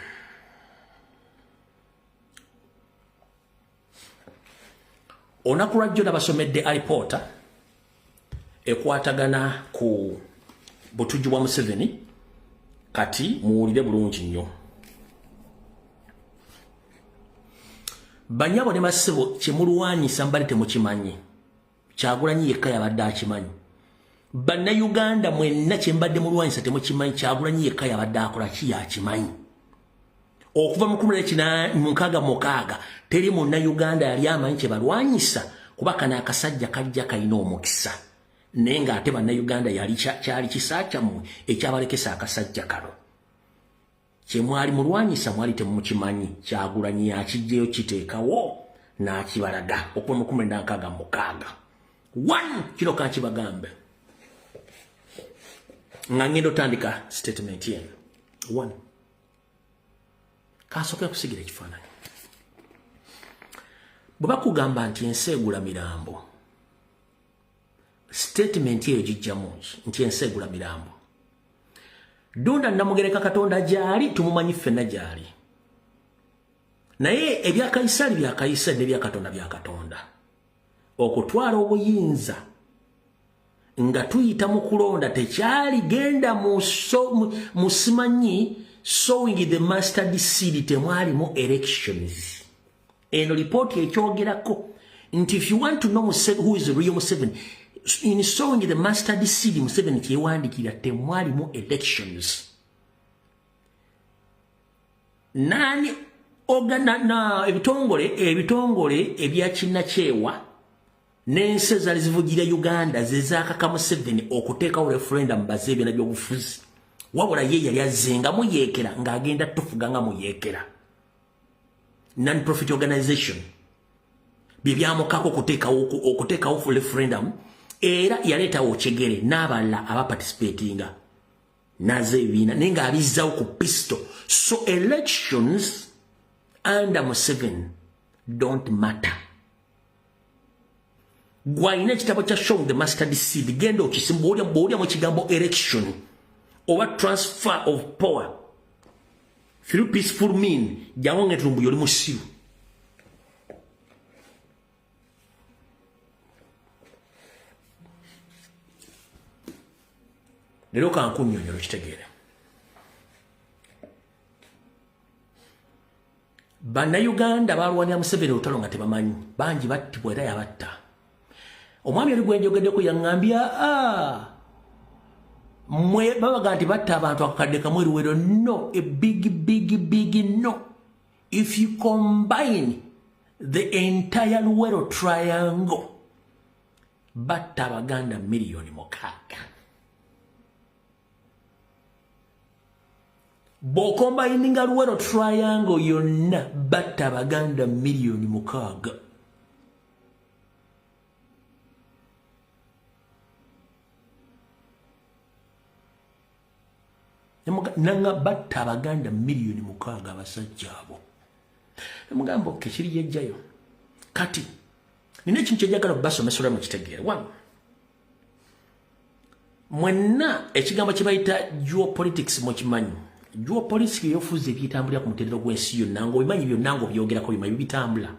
onaku lwajjo nabasomedde alipoota ekwatagana ku butujju bwa Museveni kati muwulire bulungi nnyo banyabo ne masebo kyemulwanyisa mbali temukimanyi Kyagulanyi yekka yabadde akimanyi Bannayuganda mwenna kyembadde mulwanyisa temukimanyi Kyagulanyi yekka yabadde akola ki yakimanyi okuva mu 1966 teri munnayuganda yali amanyi kye balwanyisa kuba kana akasajja kajja kalina omukisa naye ng'ate bannayuganda yali kyali kisa kyammwe ekyabalekesa akasajja kano kyemwali mulwanyisa mwali temukimanyi Kyagulanyi yakijjeyo kiteekawo n'akibalaga okuva mu 1966 kino kankibagambe nga ngendo tandika statement yenu 1 kasoke kusigira ekifaananyi bwe bakugamba nti ensi egula mirambo statement eyo gijjamu nti ensi egula mirambo Dunda namugereka Katonda gyali tumumanyi ffenna gyali naye ebya Kaisari bya Kaisari nebya Katonda bya Katonda okutwala obuyinza nga tuyita mu kulonda tekyali genda mu simanyi sowing the mustard seed temwalimu elections eno report ekyogerako nti if you want to know who is the real Museveni in sowing the mustard seed Museveni kyewandikira temwalimu elections nani ogana ebitongole ebya kinnakyewa n'ensi zali zivugira Uganda zezakaka Museveni okuteekawo referendum bazeebye n'ebyobufuzi wabula ye yali azengamu yeekera ng'agenda tufuga nga muyeekera non-profit organization bye byamukako okuteekawo referendum era yaleetawo kyegere n'abalala abaparticipatinga naze ebibiina naye ng'abizzawo ku pisto so elections under Museveni don't matter gwalina ekitabo kya showing the mustard seed genda okisimba bw'olya mu kigambo election oba transfer of power through peaceful mean jangu ngetumbu yoli musiru lero kankunyonyolo kitegeere Bannayuganda balwanira Museveni olutalo nga tebamanyi bangi battibwa era yabatta omwami oli gwenjogeddeko yaŋŋambya mwe babaga nti batta abantu akakadde kamwe luwero no a big no if you combine the entire Luweero Triangle batta Abaganda million mukaaga. Bw'okombayininga Luweero Triangle yonna batta Abaganda million mukaaga. Nanga batta Abaganda million mukaaga abasajja abo. Mugamba kekiri yejjayo. Kati nina ekintu ky'enjagala basomesera mu kitegeere. Wano mwenna ekigambo kye bayita geopolitics mu kimanyi. Geopolitics yofuza ebyetambulira ku muteerero gw'ensi yonna ng'obimanyi byonna ng'obyogerako bimanyi bitambula.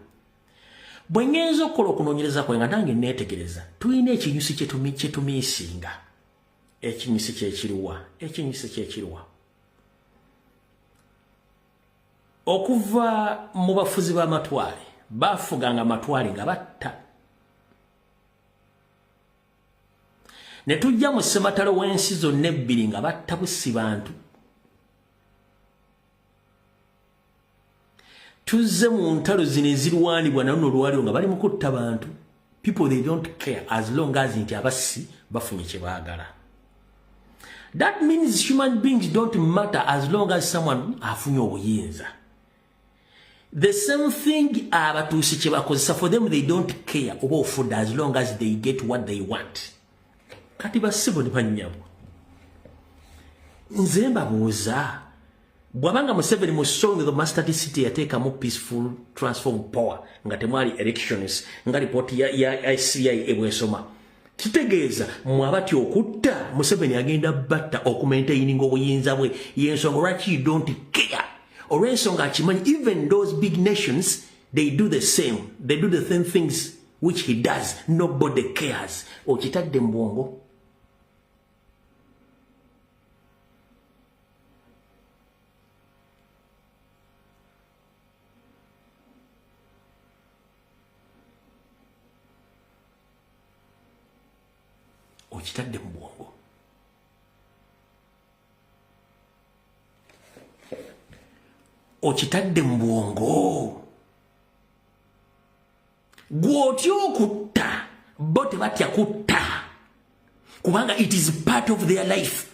Bwe ngenza okukola okunoonyereza kwe nga nange neetegereza tulina ekinyusi kye tumiisinga. Ekinyusi kyekiriwa. Okuva mu bafuzi b'amatwale baafuganga amatwale nga batta. Ne tujja mu ssematalo w'ensi zonna ebbiri nga batta bussi bantu. Tuzze mu ntalo zino ezirwanibwa na luno lwaliwo nga bali mu kutta bantu. People they don't care as long as nti abassi bafunye kye baagala. That means human beings don't matter as long as someone afunye obuyinza. The same thing abatuusi kye bakozesa, for them they don't care about food as long as they get what they want. Kati basibo ne banyabo. Nze mbabuuza bwabanga Museveni mu song the master city yateekamu peaceful transform power nga temwali elections nga report ya ICIA ebwesoma. Kitegeeza mwabati okutta Museveni agenda batta okumaintaining obuyinza bwe yensonga lwaki you don't care. Olw'ensonga akimanyi even those big nations they do the same. They do the same things which he does. Nobody cares. Okitadde mu bwongo. Okitadde mu bwongo. Okitadde mu bwongo. Gw'otya okutta bo tebatya kutta kubanga it is part of their life.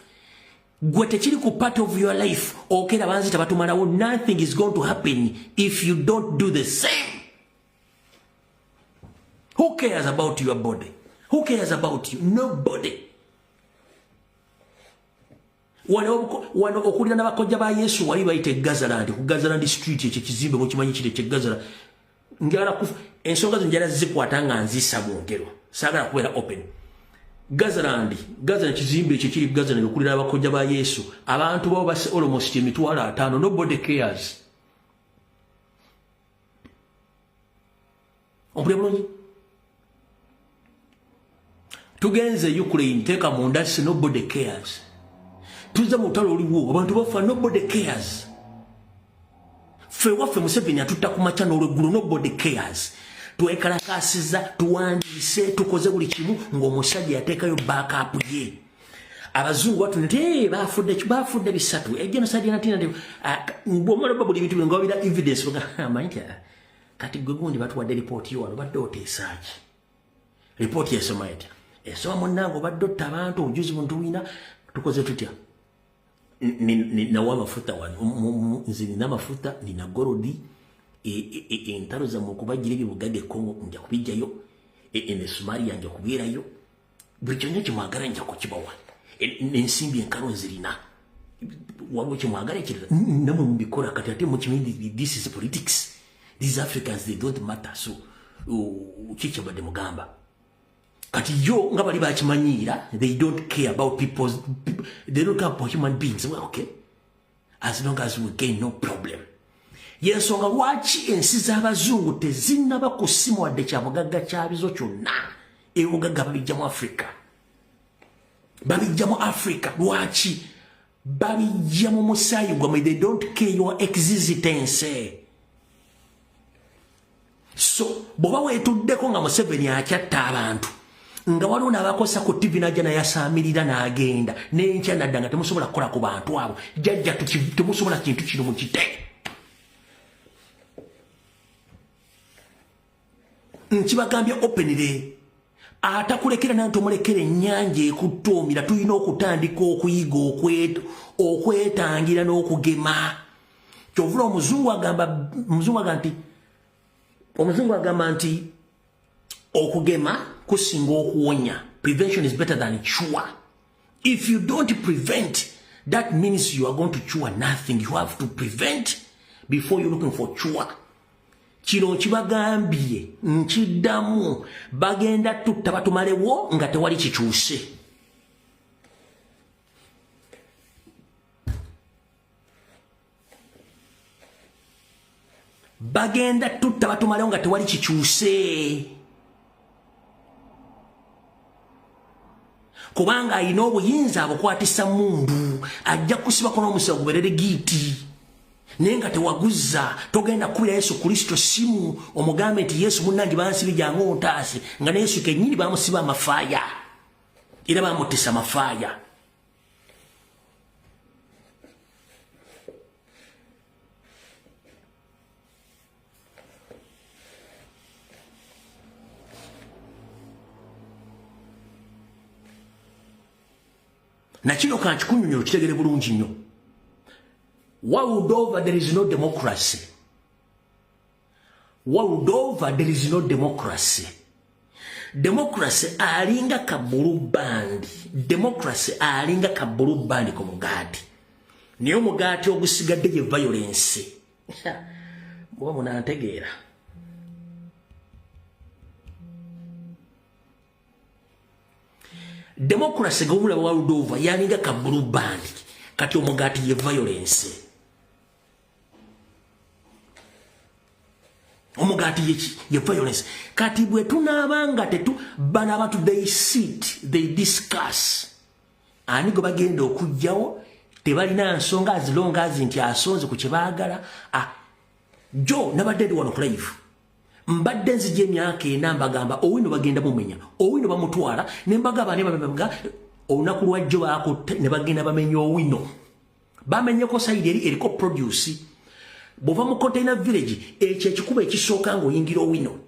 Gwe tekiri ku part of your life okera banzita batumalawo. Nothing is going to happen if you don't do the same. Who cares about your body? Who cares about you? Nobody. Wano okulira n'abakojja ba Yesu wali bayite Gazaland, ku Gazaland street ekyo kizimbe mu kimanyi kire kye Gazaland. Ngala kufa ensonga zo njala zikwata nga nzisa bwongero. Sagala kubeera open. Gazaland kizimbe ekyo kiri Gazaland okulira abakojja ba Yesu. Abantu babo base almost 5,000. Nobody cares. Ompule bulungi. Tugenze Ukraine teka mundasi, nobody cares. Tuza mutalo oliwo abantu bafa, nobody cares. Fe waffe Museveni atutta ku machano olw'eggulu, nobody cares. Twekalakasiza tuwandiise tukoze buli kimu ng'omusajja yateekayo backup ye. Abazungu batunete bafudde bisatu. Genocide natina bw'omala babuli bintu nga wabira evidence manyi kati gwe gundi batuwadde report yo wano badde oteesaaki. Report yesoma etya. Esoma munnange obadde otta abantu ojuzi muntu wina tukoze tutya. Nina wamafuta wano nze nina mafuta nina gorodi entalo zammwe okubagira ebyobugagga Congo nja kubijjayo emisumari yange okubeerayo buli kyonna kyemwagala nja kukibawa n'ensimbi enkalo nzirina waliwo kyemwagala ekirala namwe mubikola kati ate mukimanyi this is politics. These Africans they don't matter. So kikyabadde mugamba kati yo nga bali bakimanyiira they don't care about people, they don't care about human beings. Well, okay, as long as we gain no problem. Yensonga lwaki ensi z'abazungu tezinnaba kusimwadde kyabugagga kyabizo kyonna ebugagga babijja mu Africa. Lwaki babijja mu musaayi gwamwe? They don't care your existence. So bw'oba weetuddeko nga Museveni akyatta abantu nga waliwo n'abakosa ku TV najja nayasaamirira n'agenda n'enkya nadda nga temusobola kukola ku bantu abo, jjajja temusobola kintu kino mukite. nkibagambye openly atakulekera nanto mulekere ennyanja ekutoomira tulina okutandika okuyiga okwetangira n'okugema kyovula omuzungu agamba nti okugema kusinga okuwonya. Prevention is better than cure. If you don't prevent, that means you are going to cure nothing. You have to prevent before you're looking for cure. Kino kibagambye nkiddamu bagenda tutta batumalewo nga tewali kikyuse. Bagenda tutta batumalewo nga tewali kikyuse. Kubanga alina obuyinza abukwatisa mundu ajja kusibako n'omusiba guberere giiti naye nga tewaguzza togenda kubira Yesu Kristo simu omugambe nti Yesu munnange bansibijanga ontaasi nga ne Yesu kennyini bamusiba amafaaya era bamutisa amafaaya. Na kino kanchikunyonyo kitegere bulungi nnyo. World over there is no democracy. World over there is no democracy. Democracy alinga kabulu bandi. Democracy alinga kabulu bandi ko mugati. Niyo mugati ogusigadde ye violence. Bwa munantegeera. Democracy gobula world over yalinga kabulu bandi kati omugati ye violence. Omugati ye violence. Kati bwe tunabanga tetu bana abantu they sit, they discuss. Ani go bagenda okujjawo tebalina nsonga as long as nti asonze ku kibaagala. Jo nabadde wano live. Mbadde nzije emyaka ena mbagamba owino bagenda mumenya owino bamutwala ne mbagaba ne bamega olunaku lwajjo baako ne bagenda bamenya owino bamenyeko side eriko produce bova mu container village ekyo ekikuba ekisooka ng'oyingira owino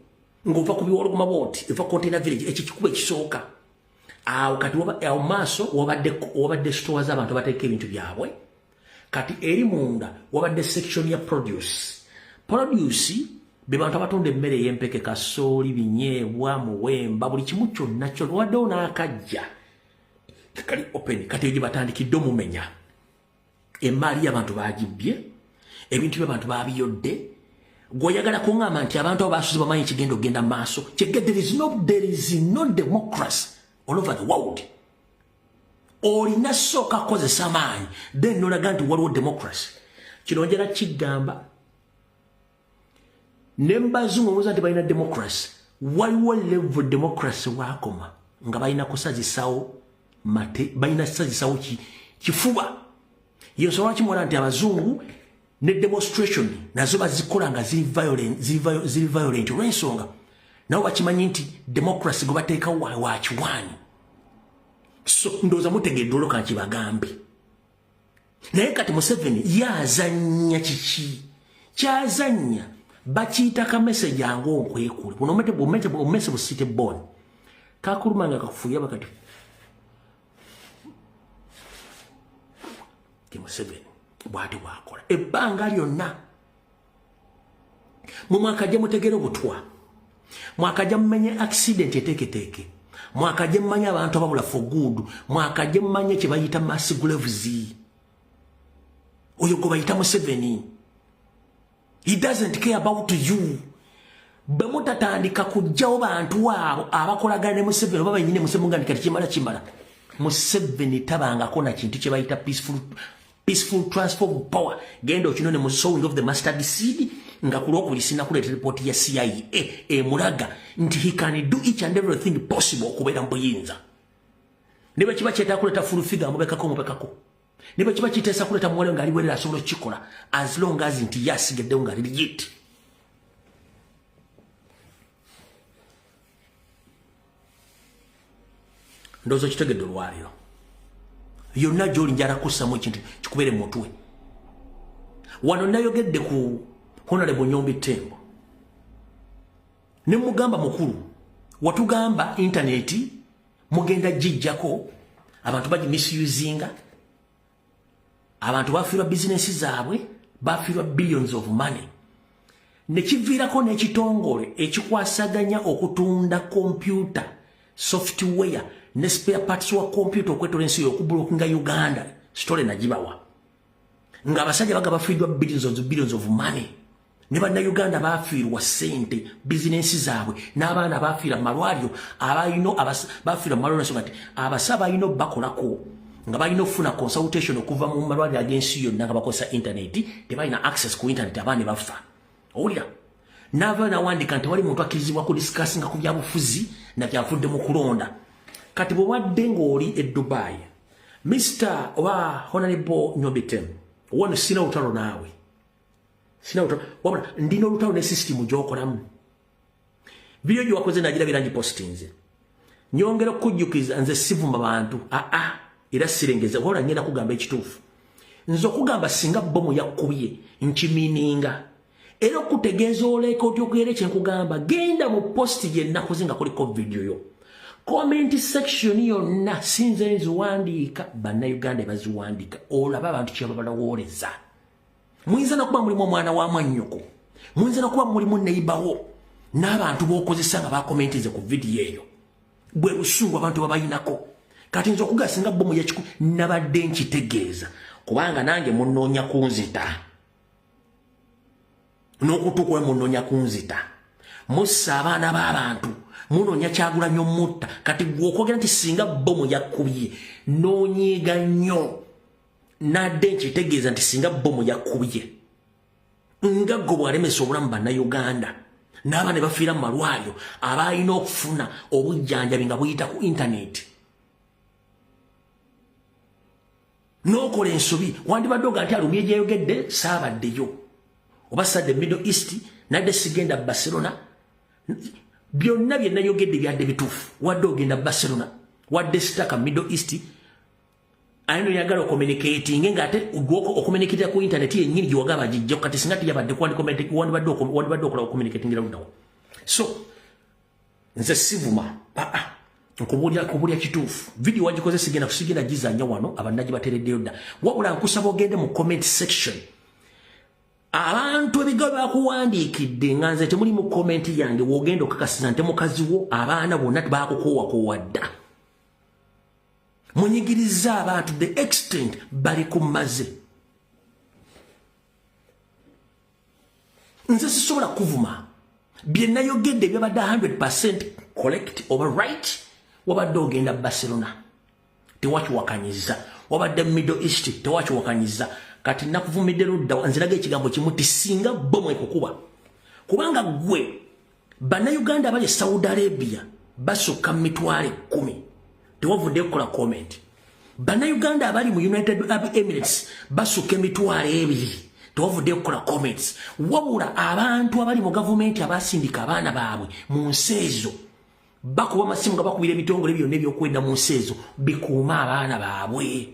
ng'ova ku biwologoma booti eva container village ekyo ekikuba ekisooka awo kati awo maaso wabadde store z'abantu bateeka ebintu byabwe kati eri munda wabadde section ya produce be bantu abatunda emmere y'empeke kasooli binyeebwa muwemba buli kimu kyonna kyo waddewo n'akajja kali open kati gye batandikidde omumenya emmaali y'abantu bagibbye ebintu by'abantu babiyodde gw'oyagala kuŋŋamba nti abantu abo basuze bamanyi kigenda okugenda mu maaso there is no democracy all over the world. Olina sooka kozesa maanyi then n'olaga nti waliwo democracy. Kino njala kigamba Nembazungu muza nti balina democracy. Waliwo level democracy wakoma nga balina kusazisawo mate balina kusazisawo kifuba. Yeso lwaki mwana nti abazungu ne demonstration nazo bazikola nga ziri violent olw'ensonga nawo bakimanyi nti democracy gwe bateekawo wa kiwaani. So ndowooza mutegedde olwo kankibagambe. Naye kati Museveni yazannya kiki kyazannya bakiyita ka message ango okwekule buno omete busite bon kakulumanga kakufuya bakati ki Museveni bwati bwakola ebbanga lyonna mu mwaka gye mutegere obutwa mwaka gye mumenye accident eteeketeeke mwaka gye mmanya abantu ababula for good mwaka gye mmanye kye bayita mass graves oyo gwe bayita Museveni. He doesn't care about you. Bemutatandika kujjawo bantu abo abakolagana ne Museveni baba nyine Museveni ngandi kati kimala Museveni tabangako na kintu kye bayita peaceful transfer of power gendo kinone mu sowing of the mustard seed nga kulokulisina kuleta report ya CIA mulaga nti he can do each and everything possible okubera mbuyinza niba kiba kyeta kuleta full figure mubekako niba kiba kitesa kuleta mwale ngali werera asobola kikola as long as nti yasigedde ngali legit. Ndozo kitegedde olwaliro yonna gy'oli njala kussamu ekintu kikubere mu mutwe. Wano nayogedde ku Honorable Nyombi Tembo ne mugamba mukuru watugamba internet mugenda jijjako abantu baji misusinga abantu bafirwa business zaabwe bafirwa billions of money ne kivirako n'ekitongole ekikwasaganya okutunda computer software ne spare parts wa computer okwetola ensi y'okubulookinga Uganda story nagibawa nga abasajja bagaba bafirwa billions of money ne banna Uganda bafiirwa sente business zaabwe n'abaana bafiira malwaliro abayino bafiira malwaliro nsonga nti abasaba bayino bakolako nga bayino ofuna consultation okuva mu malwaliro ag'ensi yonna nga bakozesa internet tebalina access ku internet abaana bafa owulira n'abaana wandika nti wali muntu akkirizibwa ku discussinga ku byabufuzi na byafudde mu kulonda kati bwe wadde ng'oli e Dubai Mr. wa Honorable Nyobitem wano sina utalo naawe sina utalo wabula ndina olutalo ne system gy'okolamu video gye wakoze nagirabira ngipostinze nyongera okujjukiza nze sivuma bantu era sirengeze wabula ngenda kugamba ekituufu nze okugamba singa bomu yakkubye nkimininga era okutegeeza oleeka oti okuyera ekyenkugamba genda mu posti gye nakoze nga kuliko video yo comment section yonna sinze nziwandiika bannayuganda baziwandiika olaba abantu kyeba balawooleza muyinza nakuba mulimu omwana wa mwannyoko muyinza nakuba mulimu neibawo n'abantu b'okozesa nga bakomentize ku vidiyo eyo bwe busungu abantu babayinako kati nze okugasinga bomu yakiku nabadde nkitegeeza kubanga nange munoonya kunzita n'okutuuka munoonya kunzita mussa abaana b'abantu munoonya Kyagulanyi mutta kati gwokwogera nti singa bomu yakkubye noonyiiga nnyo nadde nkitegeeza nti singa bomu yakkubye nga gwe bwalemesa obulamu bannayuganda n'abaana ne bafiira mu malwaliro abalina okufuna obujjanjabi nga buyita ku intaneti n'okola ensobi wandibadde oga nti alumye gyeyogedde saabaddeyo oba sadde Middle East nadde sigenda Barcelona byonna bye nayogedde byadde bituufu wadde ogenda Barcelona wadde sitaka Middle East ayino yagala okommunikatinge ng'ate okommunikatira ku internet yennyini gye wagaba gijja kati singa tiyabadde wandibadde okola okommunikatingira luddawo so nze sivuma nkubulya kituufu video wagikoze sigenda gizanya wano abannaji batereddeyo dda wabula nkusaba ogende mu comment section abantu ebigambo bakuwandiikidde nga nze temuli mu komenti yange wogenda okakasiza nte mukazi wo abaana bonna bakukoowakowa dda munyigiriza abantu the extent bali kumaze nze sisobola kuvuma bye nayogedde byabadde 100% correct oba right wabadde ogenda Barcelona tewakiwakanyiza wabadde Middle East tewakiwakanyiza kati nakuvumidde ludda nziraga ekigambo kimu ti singa bomu ekukuba kubanga gwe bannayuganda abali Saudi Arabia basukka mitwale 10 tewavudde kukola comment bannayuganda abali mu United Arab Emirates basukka emitwale 2 tewavudde kukola comments wabula abantu abali mu gavumenti abasindika abaana baabwe mu nsi ezo bakuba amasimu nga bakubira ebitongole byonna ebyokwenda mu nsi ezo bikuuma abaana baabwe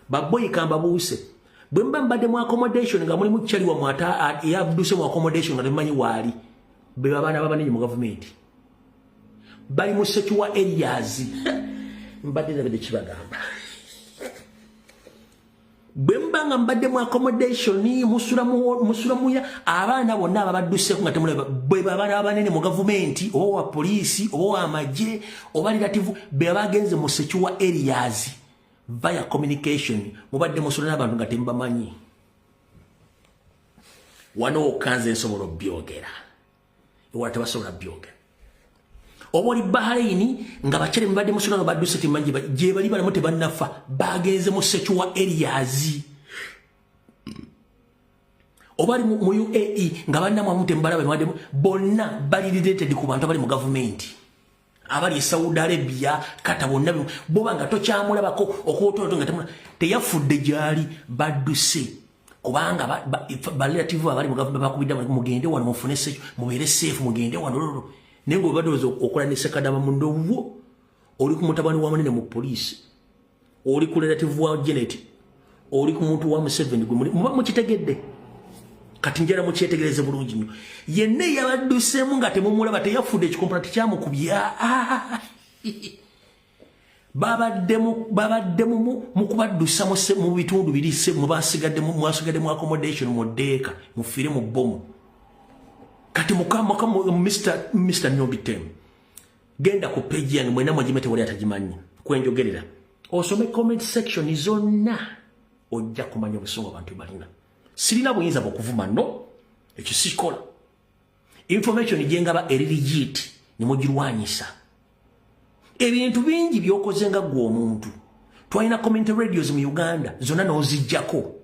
baboyi kamba buuse bwe mba mbadde mu accommodation nga mulimu kyali wa mwata yadduse mu accommodation nga temumanyi waali be babaana babanenye mu gavumenti bali mu secure areas mbadde nabadde kibagamba bwe mba nga mbadde mu accommodation musulamu ya abaana bonna ababadduseeko nga temulaba bwe babaana abanene mu gavumenti oba wa poliisi oba wa magye oba relative be bagenze mu secure areas via communication mubadde musula n'abantu nga tembamanyi wano okanze nsobola obyogera ewala tebasobola byogera oba oli Bahrain nga bakyere mubadde musula nga badduse timanyi gye bali balamu tebannafa bagenze mu secure areas oba ali mu UAE nga bannamwamu tembalaba mubadde bonna bali related ku bantu abali mu gavumenti abali Saudi Arabia kata bonna boba nga tokyamulabako okutoto nga teyafudde gyali badduse kubanga ba relative abali mu gavumenti bakubidde mugende wano mufune secho mubeere safe mugende wano nengo badozo okola ne sekadama mundowo oli ku mutabani wa munene mu police oli ku relative wa Janet oli ku muntu wa Museveni mu kitegedde kati njala mukyetegereze bulungi nnyo yenna yabadduseemu nga temumulaba teyafudde ekikompona tekyamukubya babadde mu kubaddusa mu bitundu biri mwasigadde mu accommodation mu ddeeka mufiire mu bbomu kati Mr. Nyobitem genda ku page yange mwena mwagimete wali atagimanyi kwenjogerera osome comment section zonna ojja kumanya obusungu abantu balina sirina buyinza bw'okuvuma no ekyo sikola information gyengaba eri legit nimugirwanyisa ebintu bingi byokoze nga gwe omuntu twalina community radios mu Uganda zonna n'ozijjako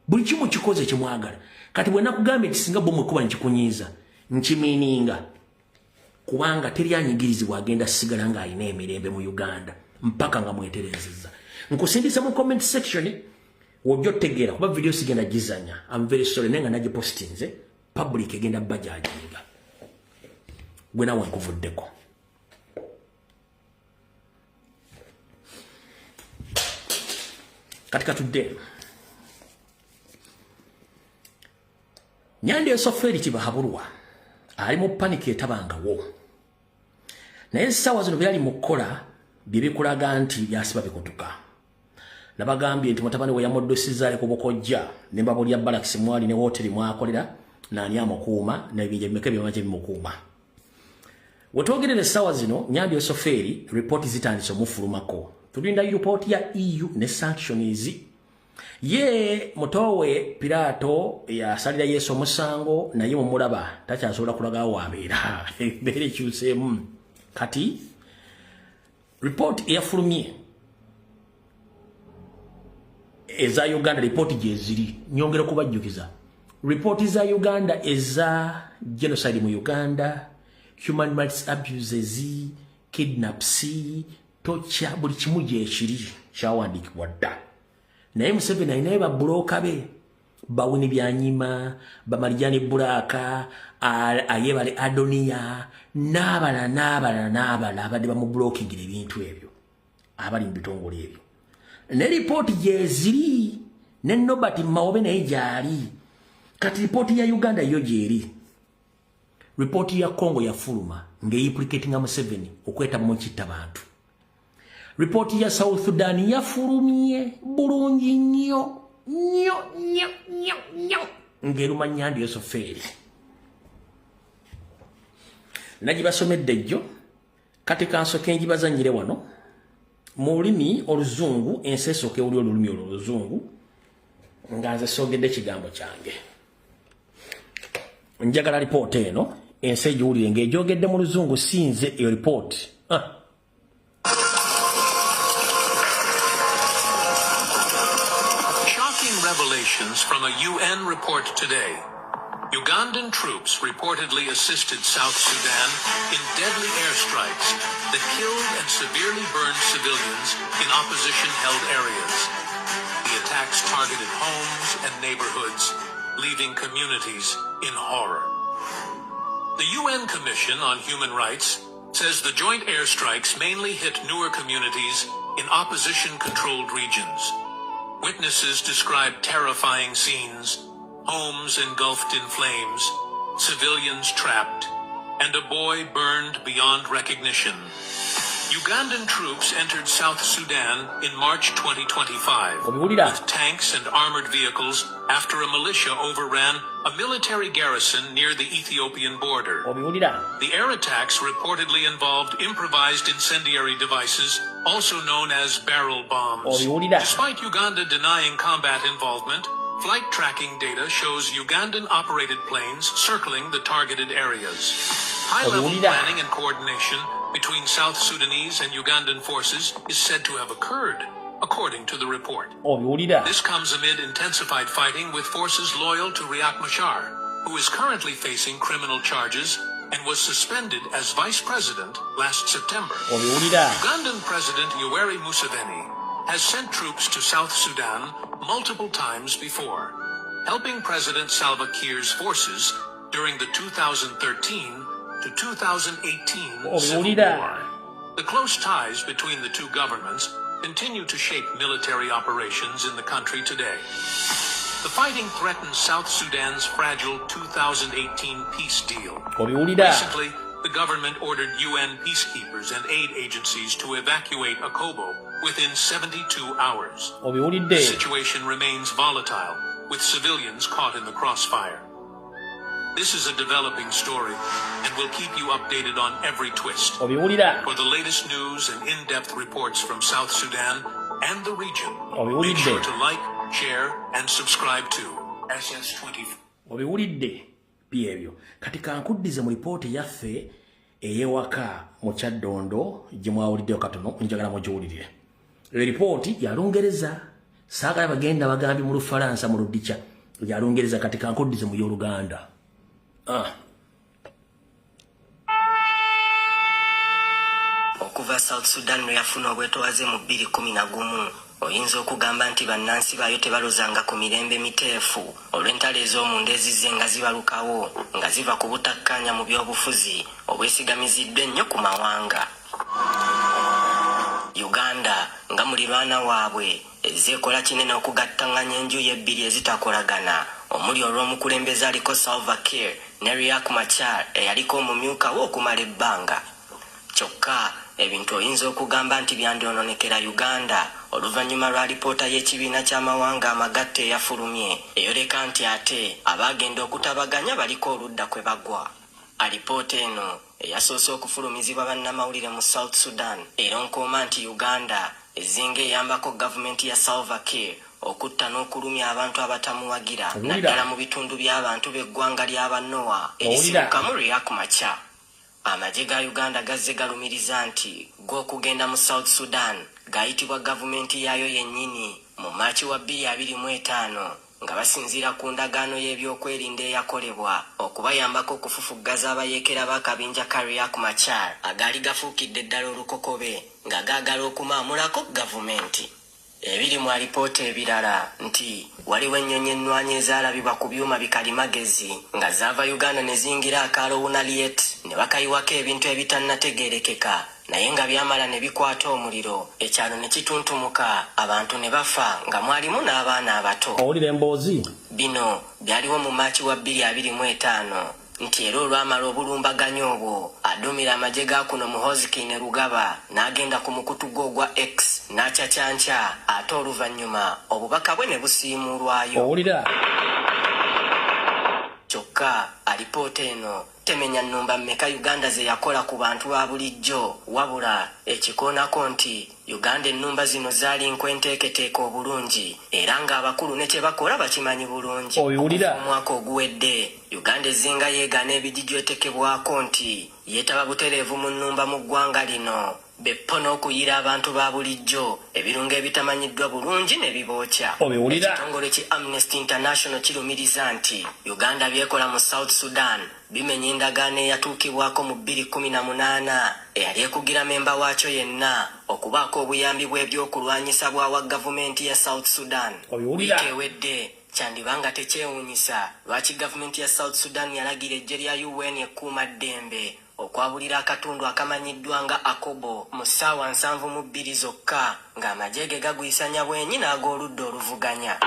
buli kimu kikoze kyemwagala kati bwe nakugambye nti singa bomu ekuba nkikunyiiza nkimiininga kubanga teri anyigirizibwa agenda sigala nga alina emirembe mu Uganda mpaka nga mweterezeza nkusindisa mu comment section wojja otegeera kuba video sigenda gizanya I'm very sorry nenga nagipostinze public egenda bajajinga gwe nawe nkuvuddeko katika tudde Nyandi Esoferi Kibahabulwa ali mu panic etabangawo naye sawa zino byali mukola bibikulaga nti byasiba bikutuka nabagambye nti mutabani we yamuddusizza ku bukojja ne mbabulya Barracks mwali ne hoteli mwakolera nani amukuuma n'ebinje bimeke byamaje bimukuuma wetwogerere sawa zino Nyandi Esoferi report zitandise omufulumako tulinda report ya EU ne sanctions ye mutowe Pilato yasalira Yesu omusango naye mumulaba takyasobola kulaga wabeera bere kyusemu kati report yafulumye eza Uganda report jeziri nyongera kubajjukiza report za Uganda eza genocide mu Uganda human rights abuses kidnaps torture buli kimu gye kiri kyawandikibwa dda naye Museveni ayinaye babulooka be bawini byanyima bamarijani bulaka ayebale Adonia n'abala abadde bamubulokingira ebintu ebyo abali mu bitongole ebyo ne report gyeziri ne Nobert Mawobe naye gyali kati report ya Uganda yo gyeri report ya Congo yafuluma ng'eimplicatinga Museveni okweta mu kitta bantu report ya South Sudan yafulumye bulungi nnyo ngeruma Nyandi Esoferi nagibasomedde jjo kati kansoke njibazanyire wano mu lulimi oluzungu ensesoke uli olulimi oluzungu nga nze sogedde kigambo kyange njagala report eno ense giwulire ng'ejogedde mu luzungu sinze eyo report Revelations from a UN report today. Ugandan troops reportedly assisted South Sudan in deadly airstrikes that killed and severely burned civilians in opposition-held areas. The attacks targeted homes and neighborhoods, leaving communities in horror. The UN Commission on Human Rights says the joint airstrikes mainly hit newer communities in opposition-controlled regions. Witnesses described terrifying scenes, homes engulfed in flames, civilians trapped, and a boy burned beyond recognition. Ugandan troops entered South Sudan in March 2025 with tanks and armored vehicles after a militia overran a military garrison near the Ethiopian border. The air attacks reportedly involved improvised incendiary devices, also known as barrel bombs. Despite Uganda denying combat involvement, flight tracking data shows Ugandan-operated planes circling the targeted areas. High-level planning and coordination between South Sudanese and Ugandan forces is said to have occurred, according to the report. This comes amid intensified fighting with forces loyal to Riek Machar, who is currently facing criminal charges and was suspended as vice president last September. Ugandan President Yoweri Museveni has sent troops to South Sudan multiple times before, helping President Salva Kiir's forces during the 2013 to 2018 civil war. The close ties between the two governments continue to shape military operations in the country today. The fighting threatens South Sudan's fragile 2018 peace deal. Obiwulira. Recently, the government ordered UN peacekeepers and aid agencies to evacuate Akobo within 72 hours. Obiwulidde. The situation remains volatile, with civilians caught in the crossfire. This is a developing story, and we'll keep you updated on every twist. Obiwulira. For the latest news and in-depth reports from South Sudan and the region, Obiwulidde. make sure to like, share, and subscribe to SS24. Obiwulidde byebyo. Kati kankuddize mu lipooti yaffe eyewaka mu Kyaddondo gye mwawuliddeyo katono njagala mugiwulire. Eyo lipooti ya Lungereza saagala bagenda bagambi mu Lufalansa mu Ludicha ya Lungereza kati kankuddize mu Yoluganda. Okuva South Sudan no yafuna obwetowaze mu 2011 oyinza okugamba nti bannansi baayo tebalozanga ku mirembe miteefu olw'entalo ez'omunda ezizze nga zibalukawo nga ziva ku butakkanya mu by'obufuzi obwesigamiziddwa ennyo ku mawanga. Uganda nga muliraana waabwe ezze ekola kinene okugattanganya enjuyi ebbiri ezitakolagana omuli olw'omukulembeze aliko Salva Kiir ne Riek Machar eyaliko omumyukawo okumala ebbanga. Kyokka ebintu oyinza okugamba nti byandyononekera Uganda oluvannyuma lwa lipoota y'ekibiina ky'amawanga amagatte eyafulumye eyoleka nti ate abaagenda okutabaganya baliko oludda kwe bagwa. Alipoota eno eyasoose okufulumizibwa bannamawulire mu South Sudan eronkooma nti Uganda ezinga eyambako gavumenti ya Salva Kiir okutta n'okulumya abantu abatamuwagira naddala mu bitundu by'abantu b'eggwanga ly'Abanoa erisibukamu Riek Machar. Amagye ga Uganda gazze galumiriza nti gw'okugenda mu South Sudan gayitibwa gavumenti yaayo yennyini mu Maaci wa 2025 nga basinziira ku ndagaano y'ebyokwerinda eyakolebwa okubayambako okufufuggaza abayeekera b'akabinja ka Riek Machar agaali gafuukidde ddala olukokobe nga gaagala okumaamulako gavumenti. Ebiri mu alipoota ebirala nti waliwo ennyonyi ennwanyi ezaalabibwa ku byuma bikalimagezi nga zaava Uganda ne zingira akaalo Wunaliet ne bakayiwako ebintu ebitannategeerekeka naye nga byamala ne bikwata omuliro ekyalo ne kituntumuka abantu ne bafa nga mwalimu n'abaana abato. Owulira emboozi? Bino byaliwo mu Maaci wa 2025 nti era olwamala obulumbaganyo obwo adumira amagye ga kuno Muhoozi ne Rugaba n'agenda ku mukutu gwe ogwa X n'akyakyanca ate oluvannyuma obubaka bwe ne busiimuulwayo. Owulira? Kyokka alipoota eno temenya nnumba mmeka Uganda ze yakola ku bantu ba bulijjo wabula ekikoonako nti Uganda ennumba zino zaali nkwenteeketeeka obulungi era ng'abakulu ne kye bakola bakimanyi bulungi. Obiwulira? Omwaka oguwedde Uganda ezinga yeegaana ebijijjo etekebwako nti yeetaba butereevu mu nnumba mu ggwanga lino beppo n'okuyira abantu ba bulijjo ebirungo ebitamanyiddwa bulungi ne bibookya. Obiwulira? Ekitongole ki Amnesty International kirumiriza nti Uganda byekola mu South Sudan bimenya endagaano eyatuukibwako mu 2018 eyali ekugira memba waakyo yenna okubaako obuyambi bw'ebyokulwanyisa bwawa gavumenti ya South Sudan. Obiwulira? Wiiki ewedde kyandibanga tekyewuunyisa lwaki gavumenti ya South Sudan yalagira eggye lya UN ekkuuma ddembe okwabulira akatundu akamanyiddwa nga Akobo mu ssaawa 72 zokka ng'amagye ge gagwisanya bwenyi n'ag'oludda oluvuganya.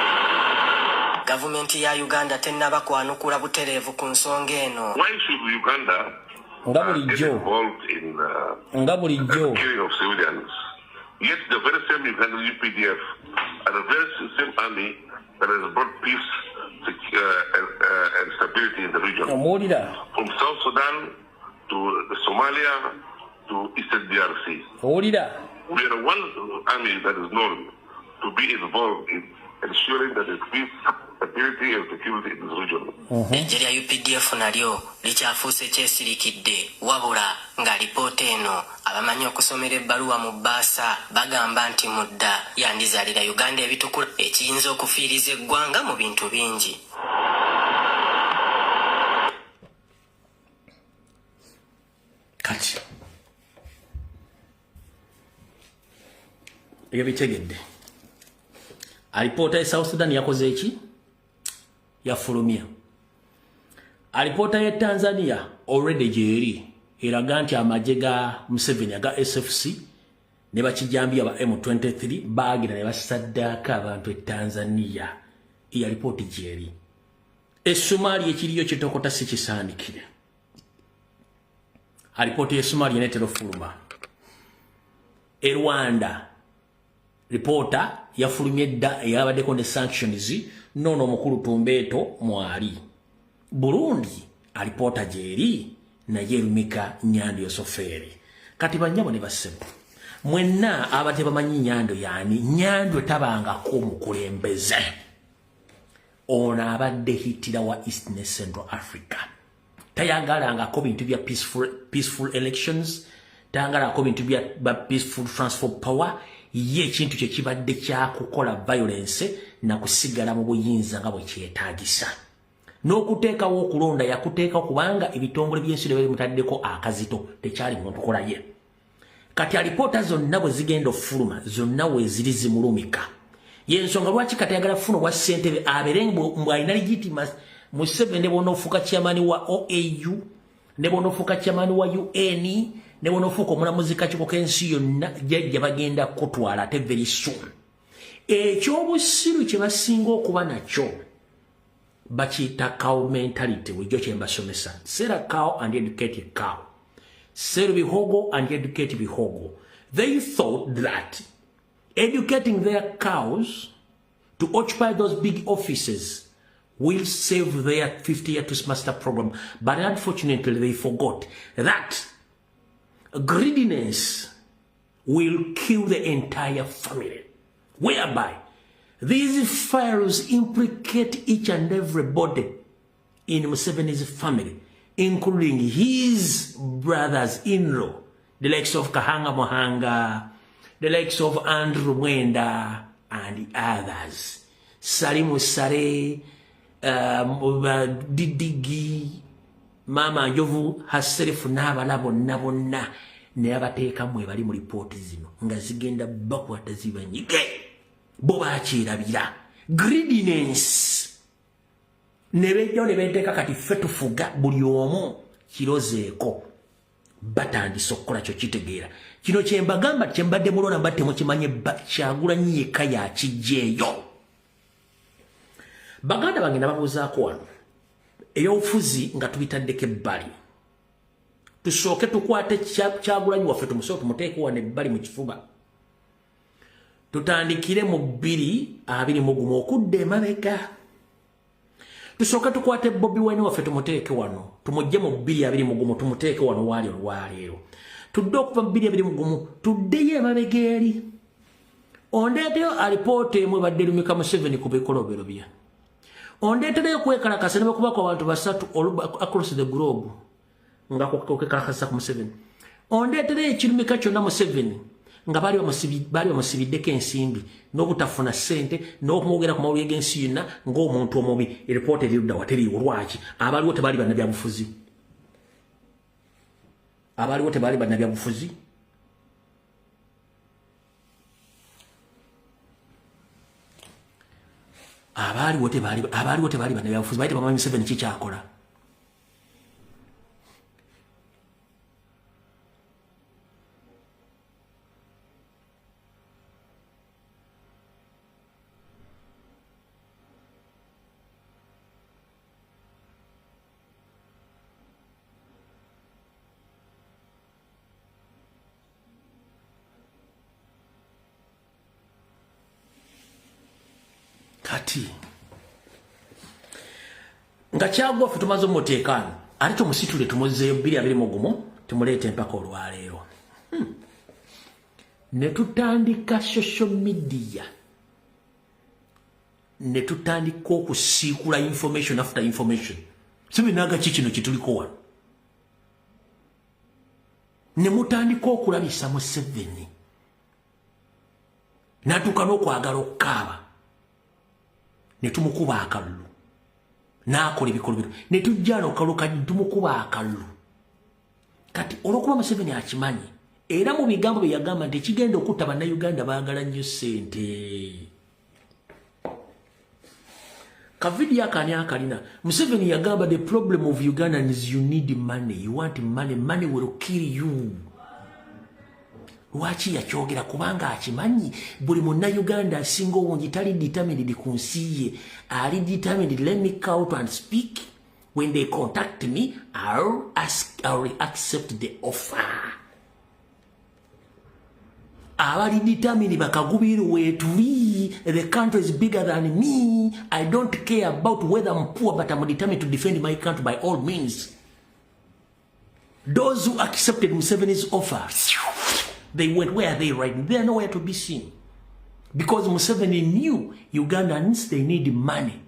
Gavumenti ya Uganda tennaba kwanukula butereevu ku nsonga eno. Why should Uganda get involved in the killing of civilians? Yet the very same Uganda UPDF and the very same army that has brought peace and stability in the region. From South Sudan to Somalia to Eastern DRC. We are one army that is known to be involved in ensuring that there is peace, stability and security in this region. Eggye lya UPDF nalyo likyafuuse kyesirikidde wabula nga lipoota eno abamanyi okusomera ebbaluwa mu bbaasa bagamba nti mudda yandizaalira Uganda ebitukula ekiyinza okufiiriza eggwanga mu bintu bingi. Kati ebyo bitegedde alipoota ya South Sudan yakoze eki? Yafulumya. Alipoota ya Tanzania already gyeri eraga nti amagye ga Museveni aga SFC ne bakijambiya ba M23 baagira ne basaddaaka abantu e Tanzania ya ripoti jeri esumali ekiriyo kitokota sikisandikire ripoti esumali enetero fuluma Rwanda reporter yafulumye dda yabadeko ne sanctions nono mukulu Tumbeto mwali Burundi alipota jeri na yerumika Nyando Yosoferi kati banyabo ne basebo mwenna abate bamanyi Nyando yani Nyando tabanga ko mukulembeze ona abadde hitira wa Eastern Central Africa tayangalanga ko bintu bya peaceful elections tayangala ko bintu bya peaceful transfer of power ye kintu kye kibadde kya kukola violence na kusigala mu buyinza nga bwe kyetagisa n'okuteeka wo kulonda yakuteeka kubanga ebitongole by'ensiro bye mutaddeko akazito tekyali muntu kola ye kati alipota zonna bwe zigenda ofuluma zonna we ziri zimulumika yensonga lwaki kati yagala funo wa ssentebe aberengo mbwalina legitimacy Museveni ne bonofuka chairman wa OAU ne bonofuka chairman wa UN ne bonofuka omulamuzi kakiko kensi yonna jajja bagenda kutwala ate very soon ekyobusiru kye basinga okuba nakyo bakiyita cow mentality wejjo kye mbasomesa sera cow and educate cow sera bihogo and educate bihogo they thought that educating their cows to occupy those big offices will save their 50-year Toastmaster program. But unfortunately, they forgot that greediness will kill the entire family. Whereby, these files implicate each and everybody in Museveni's family, including his brothers-in-law, the likes of Kahanga Mohanga, the likes of Andrew Mwenda, and others. Salimu Sare, Didigi, Mama Yovu herself n'abalabo nabonna ne abateeka mwe bali mu lipooti zino nga zigenda bakwata zibanyige bo bakyerabira greediness ne bejjo ne beteeka kati ffe tufuga buli omu kirozeeko batandise okukola kyo kitegeera kino kyembagamba kyembadde mulona mbatte mukimanye Kyagulanyi yekka yakijjeeyo baganda bange nababuuzaako wano ey'obufuzi nga tubitaddeko ebbali tusooke tukwate Kyagulanyi waffe tumusooke tumuteeke wano ebbali mu kifuba tutandikire mu 2021 okudda emabega tusooke tukwate Bobi Wine waffe tumuteeke wano tumugye mu 2021 tumuteeke wano waali olwaleero tudde okuva mu 2021 tuddeyo emabega eri ondeeteyo alipoota emu ebadde erumika Museveni ku bikolobero bye ondeetereyo kwekalakasa ne bakubako abantu basatu across the globe nga kwekalakasa ku Museveni ondeetereyo ekirumika kyonna Museveni nga bali bamusibiddeko ensimbi n'obutafuna ssente n'okumwogera ku mawulire g'ensi yonna ng'omuntu omubi eripoota erirudda wateriiwo lwaki abaliwo tebaali bannabyabufuzi abaliwo tebaali bannabyabufuzi abaliwo tebaali bannabyabufuzi baite bamanyi Museveni kikyakola kati nga Kyagwa ffe tumaze omuteekaano ate tumusitule tumuzeeyo 2021 tumuleete empaka olwaleero ne tutandika social media ne tutandika okusiikula information after information sibinaga kikino kituliko wano ne mutandika okulabisa Museveni natuuka n'okwagala okukaaba ne tumukuba akalulu n'akola ebikolobero ne tujja n'okaluka tumukuba akalulu kati olw'okuba Museveni akimanyi era mu bigambo bye yagamba nti ekigenda okutta bannayuganda baagala nnyo ssente kavidiyo akani akalina Museveni yagamba the problem of Uganda is you need money, you want money, money will kill you. lwaki yakyogera kubanga akimanyi buli munna Uganda asinga obungi tali determined ku nsi ye ali determined let me come out and speak when they contact me I'll accept the offer abali determined bakagubira wetuli the country is bigger than me I don't care about whether I'm poor but I'm determined to defend my country by all means. Those who accepted Museveni's offer, they went where are they right now? They are nowhere to be seen. Because Museveni knew Ugandans, they need money.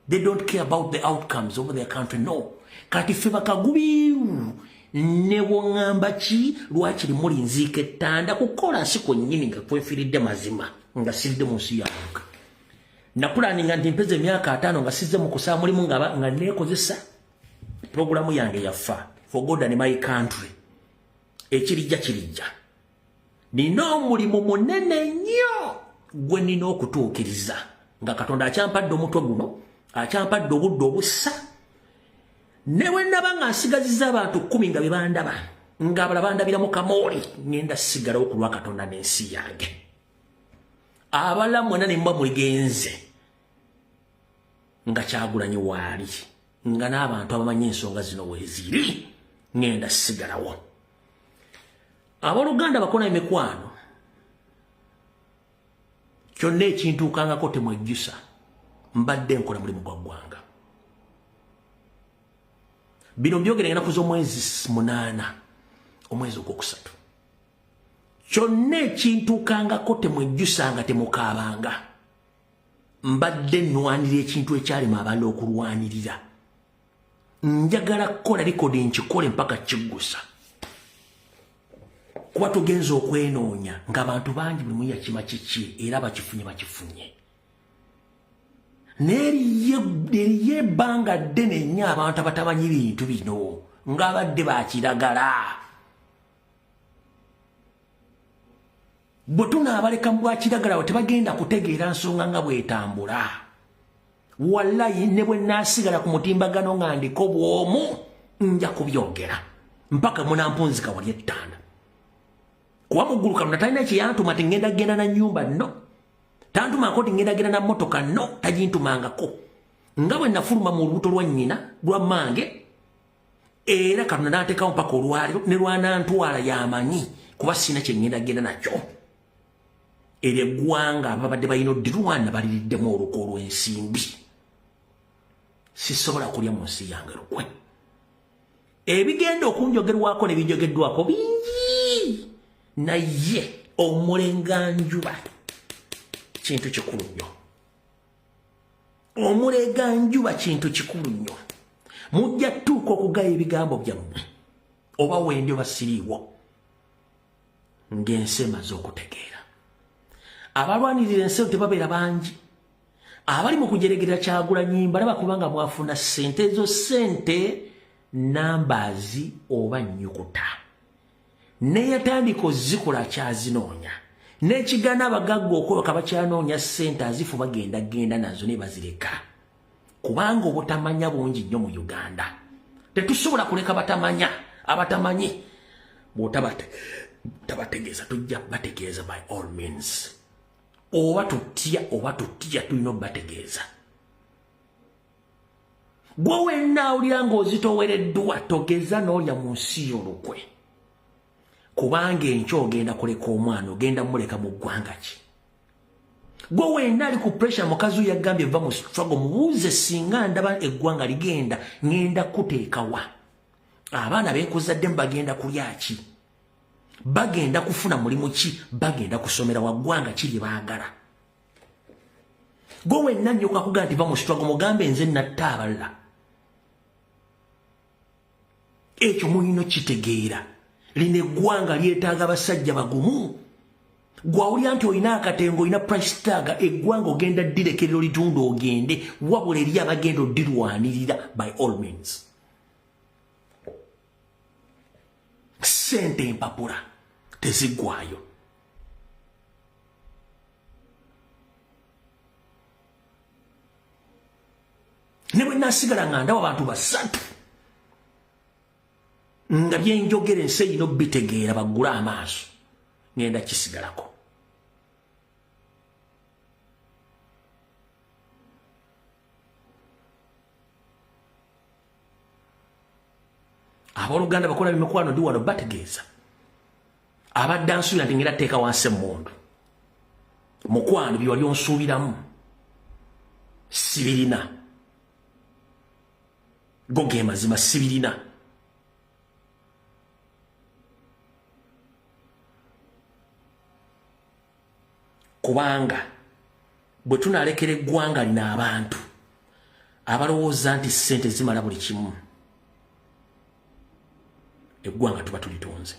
They don't care about the outcomes over their country. No. Kati feba kagubiru. Nebo ngamba chi lwaki limuli nzike tanda kukola siko nyini nga kwefiride mazima nga silide munsi yange. Na planning nga mpeze myaka 5 nga size mu kusaba mulimu nga nekozesa programu yange yafa. For God and my country. Ekirijja. Nino omulimu munene nnyo gwe nina okutuukiriza. Nga Katonda akyampadde omutwe guno, akyampadde obudde obussa. Ne bwe naba nga nsigazizza abantu 10 nga be bandaba, nga abalala bandabira mu kamooli, ngenda sigalawo ku lwa Katonda n'ensi yange. Abalala mwena ne mba muligenze. Nga Kyagulanyi waali. Nga n'abantu abamanyi ensonga zino weeziri. Ngenda sigalawo. Abaluganda bakona emikwano. Kyonna ekintuukangako temwejjusa. Mbadde nkola mulimu gwa ggwanga. Bino byogere ennaku z'omwezi 8 omwezi ogwokusatu. Kyonna ekintuukangako temwejjusa nga temukaabanga. Mbadde nnwanirira ekintu ekyalema abantu okulwanirira. Njagala kukola likodi nkikole mpaka kiggusa. Kuba tugenza okwenoonya ng'abantu bangi buli muya kima kiki era bakifunye. Neriye ebbanga ddene nnyo abantu abatamanyi bintu bino ng'abadde bakiragala. Bwe tunaabaleka mu bwakiragala tebagenda kutegeera nsonga nga bwetambula. Wallahi ne bwe naasigala ku mutimbagano nga ndiko bw'omu nja kubyogera mpaka munampunzika wali ettanda. Kuba mugguluka luna talina kyeyantuma tingenda genda na nnyumba no. Tantumako tingenda genda na mmotoka no tagintumangako. Nga bwe nafuluma mu lubuto lwa nnyina lwa mmange era Katonda n'ateekawo mpaka olwaliro ne lwanantwala yamanyi kuba sina kye ngenda genda nakyo. Era eggwanga ababadde balina oddirwana baliriddemu oluko olw'ensimbi. Sisobola kulya mu nsi yange lukwe. Ebigenda okunjogerwako ne binjogeddwako bingi. Naye omulenganjuba kintu kikulu nnyo. Omulenganjuba kintu kikulu nnyo. Mujja tuuka okugaya ebigambo byammwe oba wendi oba siriiwo ng'ensi emaze okutegeera. Abalwanirira ensi tebabeera bangi. Abali mu kujeregerera Kyagulanyi balaba kubanga mwafuna ssente. Ezo ssente nambazi oba nnyukuta. Neyatandika ozikola akyazinoonya. N'ekigaana abagagga okwebaka bakyanoonya ssente azifu bagenda nazo ne bazireka. Kubanga obutamanya bungi nnyo mu Uganda. Tetusobola kuleka batamanya. Abatamanyi bw'otabategeeza tujja bategeeza by all means. Oba tutya tulina obategeeza. Gwe wenna awulira ng'ozitoowereddwa togeza n'olya mu nsi y'olukwe. Kubanga enkya ogenda kuleka omwana ogenda muleka mu ggwanga ki. Gwe wenna ali ku pressure mukazi oyo yagambye va mu struggle mubuuze singa ndaba eggwanga ligenda ngenda kuteekawa. Abaana beekuzaddemu bagenda kulya ki? Bagenda kufuna mulimu ki? Bagenda kusomera wa ggwanga ki lye baagala? Gwe wenna nnyoka kugaa nti va mu struggle mugambe nze natta abalala. Ekyo mulina kitegeera. Lino eggwanga lyetaaga abasajja bagumu. Gwawulira nti olina akatengo olina price tag eggwanga ogenda ddirekerero litunda ogende wabula eri abagenda oddirwanirira by all means. Ssente empapula teziggwayo. Ne bwe naasigala nga ndaba abantu basatu nga byenjogera ensi erina obbitegeera baggula amaaso. ngenda kisigalako. Aboluganda bakola bimikwano ndi wano bategeeza. Abadde ansuubira nti ngenda teeka wansi emmundu. Mukwano byewali onsuubiramu. Sibirina. Goge mazima sibirina. Kubanga bwe tunalekera eggwanga lina abantu abalowooza nti ssente zimala buli kimu. Eggwanga tuba tulitonze.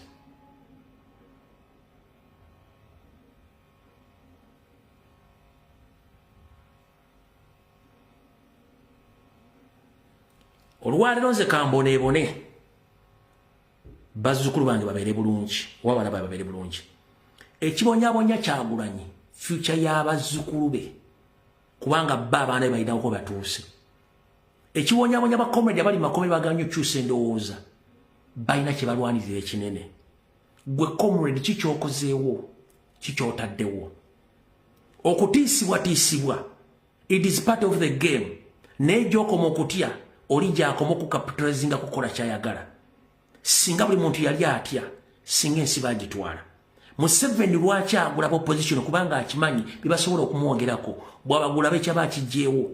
Olwaleero nze kamboneebone bazzukulu bange babeere bulungi oba abaana babe babeere bulungi. Ekibonyabonya Kyagulanyi future y'abazzukulu be kubanga bba abaana be balina uko batuuse. Ekibonyabonya bakomedi abali makomedi baganya okyusa endowooza balina kye balwanirira ekinene. Gwe comrade kikyokozeewo kikyotaddewo okutiisibwatiisibwa. It is part of the game. Naye gy'okoma okutya oli gy'akoma okukapitalizinga kukola kyayagala. Singa buli muntu yali atya singa ensi bagitwala. Museveni lwaki agula opposition kubanga akimanyi bibasobola okumwogerako bw'abagula bekyaba akijjeewo.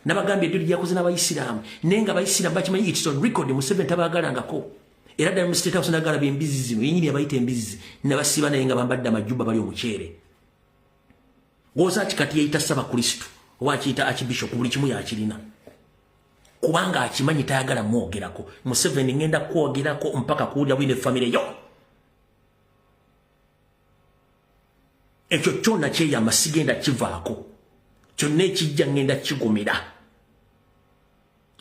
Nabagambye eddyo lyakoze n'Abayisiraamu naye nga Abayisiraamu bakimanyi it's on record Museveni tabagalangako. Era ddala mu State House nagala b'embizi zino yennyini abayita embizi nabasiba naye nga bambadde amajjubba bali omuceere. Gwoza kikati yeyita Ssabakristu oba akiyita Archbishop buli kimu yakirina. Kubanga akimanyi tayagala mwogerako. Museveni ngenda kwogerako mpaka kuwulira bwine famire yo. Ekyo kyonna kyeyama sigenda kivaako. Kyonna ekijja ngenda kigomera.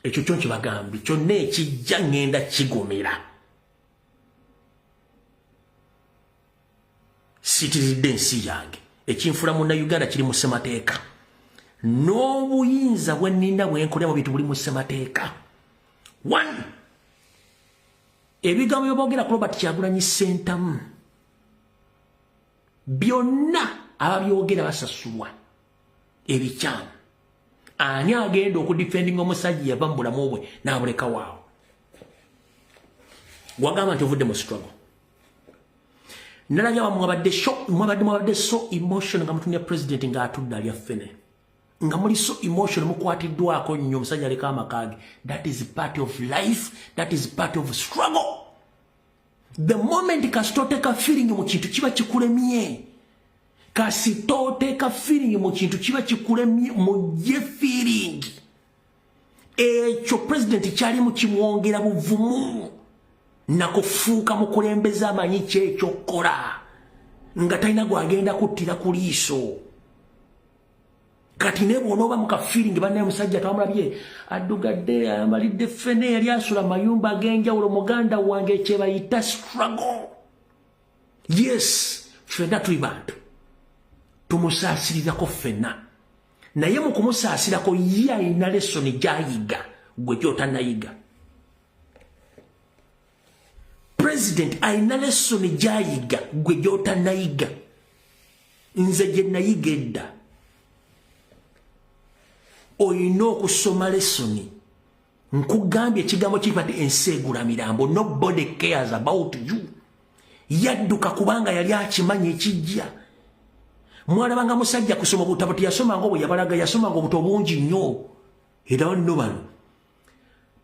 Ekyo kyo kibagambye kyonna ekijja ngenda kigomera. Sitiridde ensi yange. Ekinfula munna Uganda kiri mu ssemateeka. N'obuyinza bwe nnina bwe nkolera mu bintu buli mu ssemateeka. One. Ebigambo bye boogera ku Robert Kyagulanyi Ssentamu byonna ababyogera basasulwa ebikyamu. Ani agenda okudifendinga omusajja yava mu bulamu bwe n'abuleka waawo? Wagamba nti ovudde mu struggle. Nalabye mwabadde so emotion nga mutumya president ng'atudde alya ffene. Nga muli so emotion mukwatiddwako nnyo omusajja aleka amakaage. That is part of life. That is part of struggle. The moment kasitoteka feeling mu kintu kiba kikulemye. Kasitoteka feeling mu kintu kiba kikulemye mujje feeling. Ekyo president kyali mu kimwongera buvumu. Nakufuuka mukulembeze amanyi kyekyokola. Nga talina gwagenda kuttira ku liiso. Kati ne bw'onooba mu kafiringi bannaye musajja twamulabye addugadde amalidde ffene yali asula mayumba ag'enjawulo muganda wange kye bayita struggle. Yes, ffenna tuli bantu. Tumusaasirirako ffenna. Naye mu kumusaasirako ye alina lesoni gy'ayiga gwe gy'otannayiga. President alina lesoni gy'ayiga gwe gy'otannayiga. Nze gye nayiga edda. Oyina okusoma lesoni. Nkugambye ekigambo kipati ensi egula mirambo. Nobody cares about you. Yadduka kubanga yali akimanyi ekijja. Mwalabanga musajja kusoma obutabo teyasomanga obwe yabalaga yasomanga obuto bungi nnyo. Era nno bano.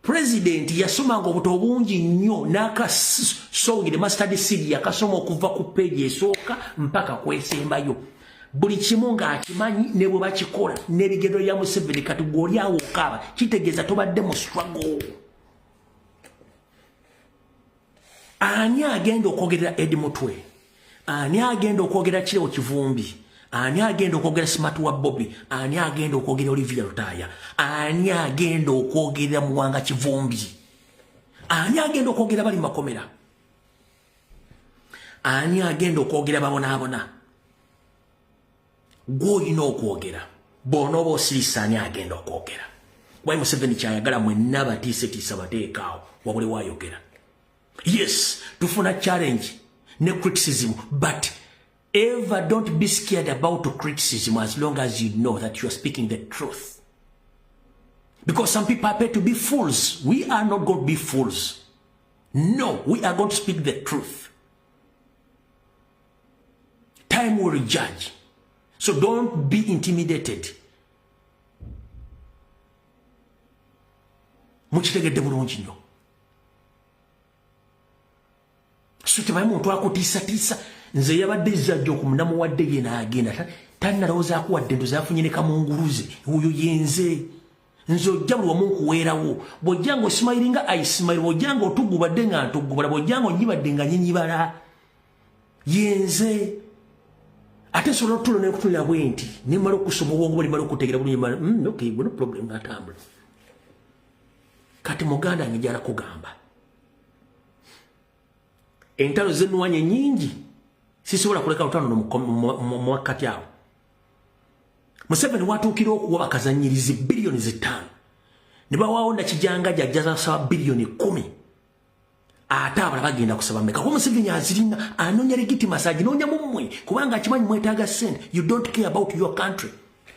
President yasomanga obuto bungi nnyo n'akasongere mustard seed yakasoma okuva ku page esooka mpaka kwesembayo. Buli kimu ng'akimanyi ne bwe bakikola n'ebigendo bya Museveni kati gw'oli awo okaaba kitegeeza tobadde mu struggle. Ani agenda okwogerera Edi Mutwe? Ani agenda okwogerera Kirewo Kivumbi? Ani agenda okwogerera Smart wa Bobby? Ani agenda okwogerera Olivia Lutaya? Ani agenda okwogerera Muwanga Kivumbi? Ani agenda okwogerera bali makomera? Ani agenda okwogerera babonaabona? Gw'olina okwogera bw'onooba osirisa ani agenda okwogera. Why Museveni kyayagala mwenna batiisetiisa bateekaawo wabule waayogera. Yes, tufuna challenge ne criticism but Ever don't be scared about criticism as long as you know that you are speaking the truth. Because some people appear to be fools. We are not going to be fools. No, we are going to speak the truth. Time will judge. So don't be intimidated. Mukitegedde bulungi nnyo. So tebayi muntu akutiisatiisa nze yabadde zajja okumunamuwadde ye n'agenda tannalowooza akuwadde ndoza afunye ne kamunguluze oyo yenze nze ojja buli wamu nkuweerawo bw'ojjanga osimayiringa ayisimayiri bw'ojjanga otugubadde nga ntugubala bw'ojjanga onyibadde nga nyenyibala yenze ate nsobola otulo n'ekutulira bwe nti nimala okusoma obwongo bwe nimala okutegeera bulungi okay no problem natambula kati muganda wange gyala kugamba entalo z'ennuwanya nyingi sisobola kuleka lutano mu wakati awo Museveni watuukira okuwa bakazanyirizi biliyoni 5 ne bawaawo Nakijanga jajja asaba biliyoni 10 ate abala bagenda kusaba mmeka kuba Museveni azirina anoonya legitimacy aginoonya mu mmwe kubanga akimanyi mwetaaga ssente. You don't care about your country.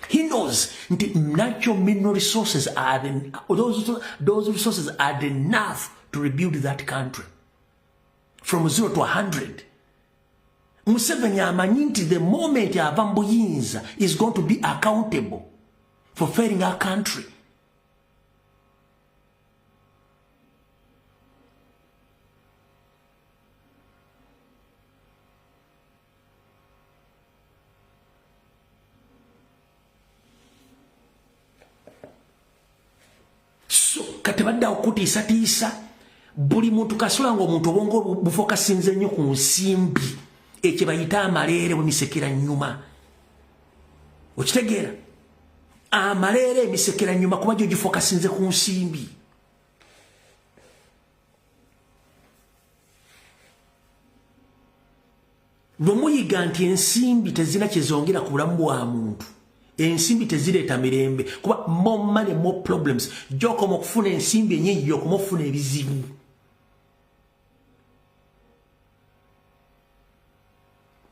He knows nti natural mineral resources are those resources are enough to rebuild that country from 0 to 100. Museveni amanyi nti the moment ava mu buyinza is going to be accountable for failing our country. So katebadde okutiisatiisa buli muntu kasula ng'omuntu obwongo bufokasinze nnyo ku nsimbi ekye bayita amaleere wemisekera nnyuma okitegeera amaleere emisekera nnyuma kuba gyo gifokasinze ku nsimbi. Bwe muyiga nti ensimbi tezina kyezongera ku bulamu bwa muntu ensimbi tezireeta mirembe kuba more money more problems gy'okoma okufuna ensimbi ennyingi gy'okoma okufuna ebizibu.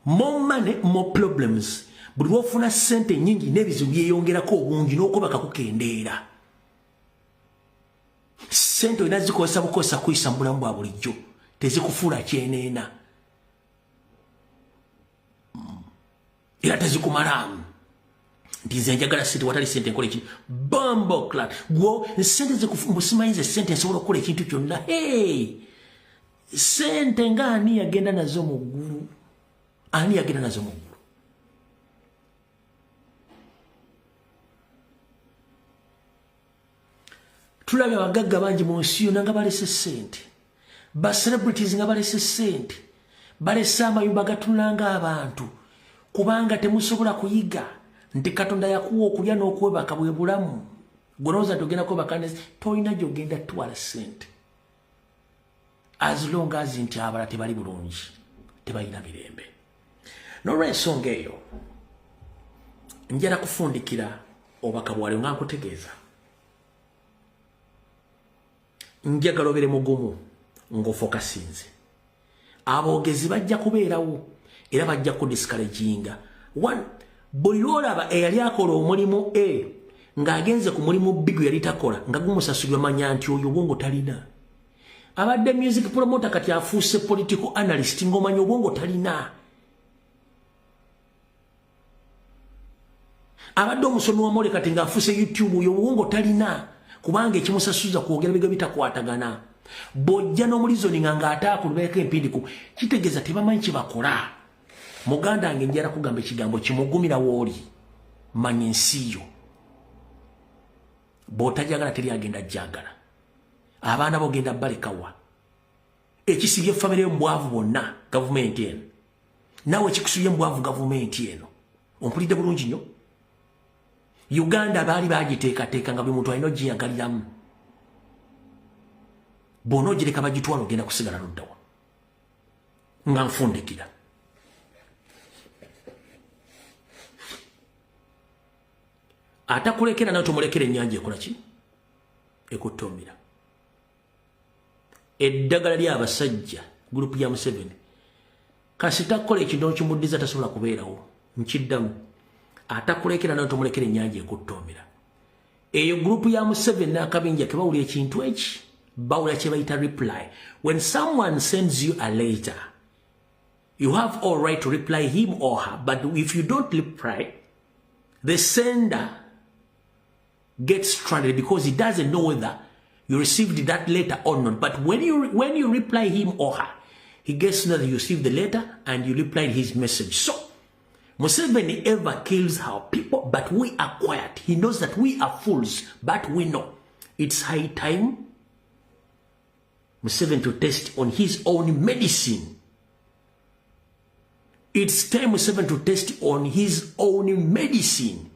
More money more problems buli lwofuna ssente nyingi n'ebizibu byeyongerako obungi n'okuba kakukendeera. Ssente olina zikozesa bukozesa kuyisa mu bulamu bwa bulijjo tezikufuula kyeneena era tezikumalaamu nti nze njagala ssente watali ssente nkola ekintu bombo clan gwo ssente zikusimanyiza ssente nsobola okukola ekintu kyonna ssente ng'ani yagenda nazo mu ggulu ani yagenda nazo mu ggulu. Tulabye abagagga bangi mu nsi yonna nga balese ssente ba celebrities nga balese ssente balese amayumba gatunula ng'abantu kubanga temusobola kuyiga nti Katonda yakuwa okulya n'okwebaka bwe bulamu gonooza togenda kwebaka tolina gy'ogenda twala ssente as long as nti abala tebali bulungi tebalina mirembe. N'olw'ensonga eyo njala kufundikira obaka bwali nga nkutegeeza njagala obere mugumu ng'ofokasinze aboogezi bajja kubeerawo era bajja kudiscouraginga. One, buli lwolaba eyali akola omulimu ng'agenze ku mulimu B gwe yali takola nga gumusasulwa manya nti oyo obwongo talina. Abadde music promoter kati afuuse political analyst ng'omanya obwongo talina. Abadde omusomi wa mole kati ng'afuuse YouTube oyo obwongo talina kubanga ekimusasuza kwogera biga bitakwatagana. Bojja n'omulizoni ng'ate akulubeeko empindiku kitegeeza tebamanyi kye bakola. Muganda wange njala kugamba ekigambo kimugumira wooli manya ensi yo bw'otajagala teri agenda jjagala abaana bogenda balekawa ekisibye famire yo mubwavu bonna gavumenti eno naawe ekikusibye mubwavu gavumenti eno ompulidde bulungi nnyo. Uganda baali bagiteekateeka nga buli muntu alina ogiyagaliramu bw'ona ogireka bagitwala ogenda kusigala luddawa nga nfundikira. Atakulekera nayo tomulekera ennyanja ekola ki ekuttomera. Eddagala ly'abasajja gurupu ya Museveni kasita kole ekintu kimuddiza tasobola kubeerawo nkiddamu atakulekera nayo tomulekera ennyanja ekuttoomera eyo gurupu ya Museveni n'akabinja ke bawulira ekintu eki bawulira kye bayita reply. When someone sends you a letter, you have all right to reply him or her, but if you don't reply, the sender gets stranded because he doesn't know whether you received that letter or not. But when you reply him or her, he gets to know that you received the letter and you replied his message. So Museveni ever kills our people, but we are quiet. He knows that we are fools, but we know it's high time Museveni to test on his own medicine. It's time Museveni to test on his own medicine.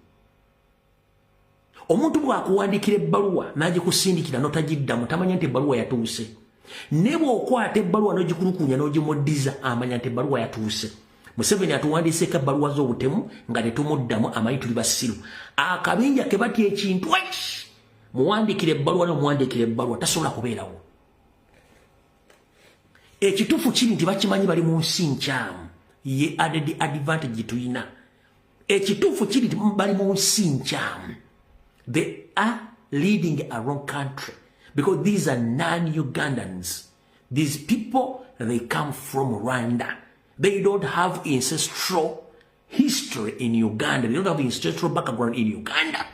Omuntu bw'akuwandikira ebbaluwa n'agikusindikira n'otagiddamu tamanya nti ebbaluwa yatuuse. Ne bw'okwata ebbaluwa n'ogikulukunya n'ogimuddiza amanya nti ebbaluwa yatuuse. Museveni atuwandiseeko ebbaluwa z'obutemu nga tetumuddamu amanyi tuli basiru. Akabinja ke batya ekintu eki muwandikira ebbaluwa n'omuwandikira ebbaluwa tasobola kubeerawo. Ekituufu kiri nti bakimanyi bali mu nsi nkyamu. Ye added advantage tuyina. Ekituufu kiri nti bali mu nsi nkyamu. They are leading a wrong country because these are non-Ugandans. These people, they come from Rwanda. They don't have ancestral history in Uganda. They don't have ancestral background in Uganda.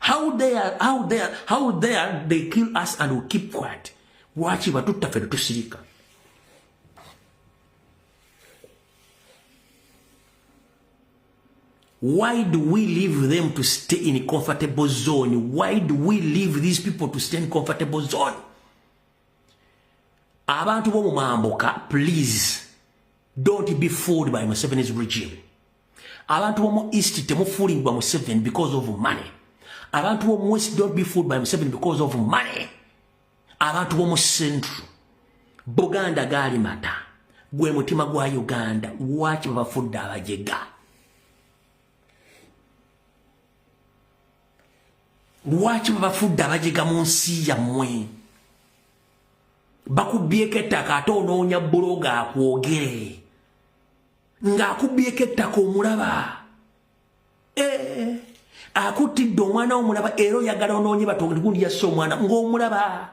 How dare they kill us and we keep quiet? Wachi batutaffe tusirika. Why do we leave them to stay in a comfortable zone? Why do we leave these people to stay in a comfortable zone? Abantu bomu mamboka, please, don't be fooled by Museveni's regime. Abantu bomu East temu fooling by Museveni because of money. Abantu bomu West don't be fooled by Museveni because of money. Abantu bomu Central, Buganda gali mata, gwe mutima gwa Uganda, wachi babafudda abajega. Lwaki babafudde abajega mu nsi yammwe bakubyeko ettaka ate onoonya buloga akwogere ng'akubyeko ettaka omulaba akuttidde omwana w'omulaba era oyagala onoonye batonde gundi yasse omwana ng'omulaba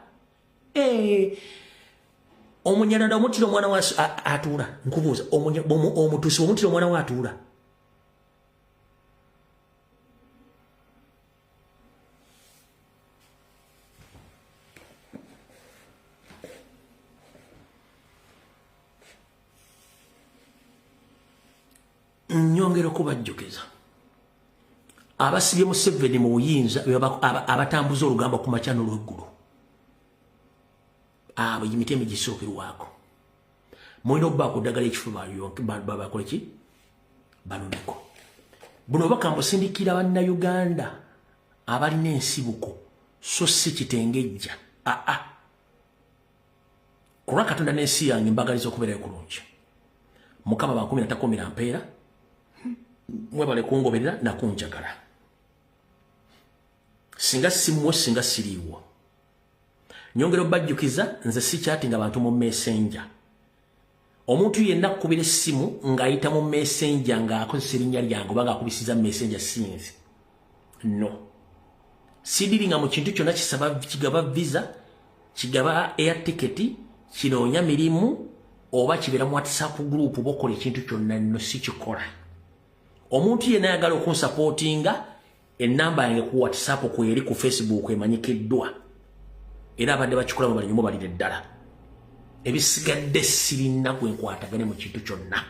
omunyalanda omutira omwana wa atuula nkubuuza omutuusi omutira omwana wa atuula nyongera okubajjukiza abasibye Museveni mu buyinza abatambuza olugamba ku makya n'olweggulu abo yimitemi gisookerwako mulina okuba kuddagala ekifu babakole ki baloneko buno bakambusindikira bannayuganda abalina ensibuko so si kitengejja kulwa Katonda n'ensi yange mbagaliza okubeerayo kulungi Mukama bankumi natakomera mpeera mwebale kungoberera na kunjagala singa simwo singa siriwo nyongero bajjukiza nze sikyatinga abantu mu messenger omuntu yenna kubira simu ngayita mu messenger nga akozesa erinnya lyange oba ng'akubisiza messenger sinzi no sidiringa mu kintu kyonna kigaba visa kigaba air ticket kinoonya mirimu oba kibeera mu WhatsApp group bokola ekintu kyonna nno sikikola omuntu yenna ayagala okunsupportinga ennamba yange ku WhatsApp kweri ku Facebook emanyikiddwa era abadde bakikola mu balinyumu balire ddala ebisigadde sirina gwe nkwatagane mu kintu kyonna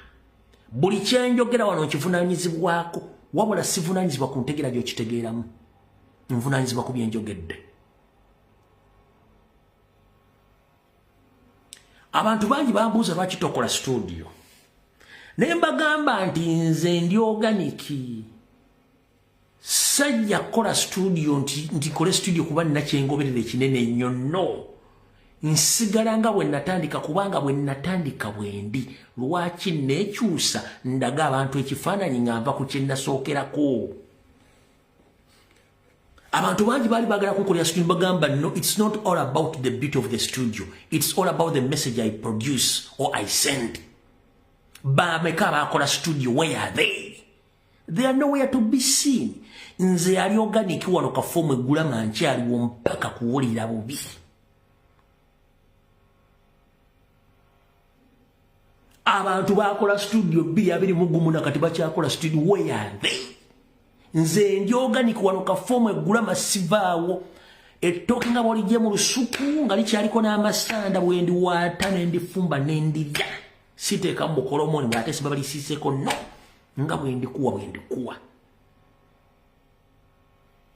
buli kyenjogera wano nkivunaanyizibwako wabula sivunaanyizibwa ku ntegera gy'okitegeeramu nvunaanyizibwa ku byenjogedde abantu bangi bambuuza lwaki tokola studio naye mbagamba nti nze ndi oganiki sajja kukola studio nti kole studio kuba nina kyengoberera ekinene nnyo no nsigala nga bwe natandika kubanga bwe natandika bwendi lwaki neekyusa ndaga abantu ekifaananyi nga nva ku kye nasookerako abantu bangi baali baagala kunkolera studio bagamba no it's not all about the beauty of the studio it's all about the message I produce or I send bameka bakola studio, where are they? They are nowhere to be seen. Nze ali organic wano kafomu egula manchi aliwo mpaka kuwulira bubi. Abantu bakola studio 2 nakati bakyakola studio, where are they? Nze ndi organic wano kafomu egula masivaawo. Talking about the mu lusuku nga likyaliko n'amasanda bwendi waata n'endifumba n'endirya. Siteeka mu kolomoni ng'ate siba balisiiseko no. Nga bwendikuwa.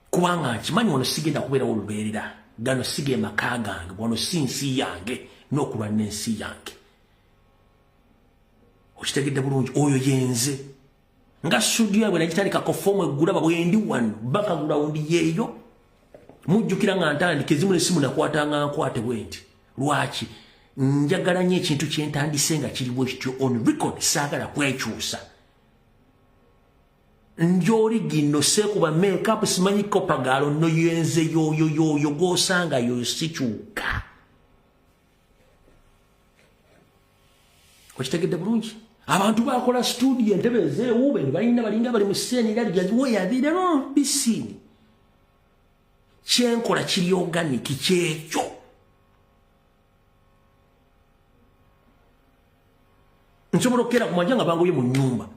Kubanga nkimanyi wano sigenda kubeerawo olubeerera. Gano sige maka gange, wano si nsi yange n'okulwa n'ensi yange. Okitegedde bulungi, oyo yenze. Nga studio bwe nagitandika kofomu egula bwendi wano background yeeyo. Mujjukira nga ntandike zimu nesimu nakwatanga nkwate bwenti. Lwaki? Njagala nnyo ekintu kye ntandise nga kiri bwekityo on record, saagala kwekyusa. Njoli gino sekuba make-up simanyi kopagalo no yenze yoyo gosanga yoyo sikyuka. Okitegedde bulungi? Abantu bakola studio entebe ezeewuube balinga bali mu sceene yali weyadire no bisini. Kyenkola kiri organic kyekyo. Nsobola okukera ku majja nga bangoye mu nnyumba.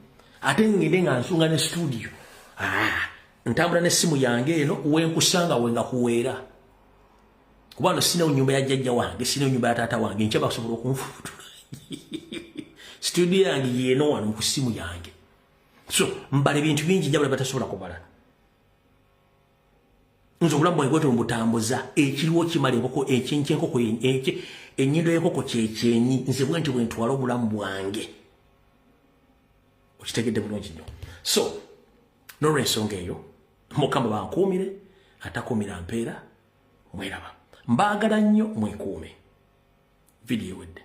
Ate ngende nga nsunga ne studio. Ntambula n'essimu yange eno wenkusanga wenga kuweera. Kubano sina nyumba ya jjajja wange, sina nyumba ya taata wange, nkyaba kusobola okunfutula. Studio yange yeno wano ku ssimu yange. So, mbala ebintu bingi njabula batasobola kubala. Nzo bulamu bwange bwetyo mbutambuza ekiriwo kimala enkoko enkyenkoko ennyindo y'enkoko kyekyenyi nze bwenti bwe ntwala obulamu bwange. Okitegedde bulungi nnyo. So n'olw'ensonga eyo Mukama bankuumire atakuumira mpeera mweraba. Mbaagala nnyo mwekuume. Vidiyo wedde.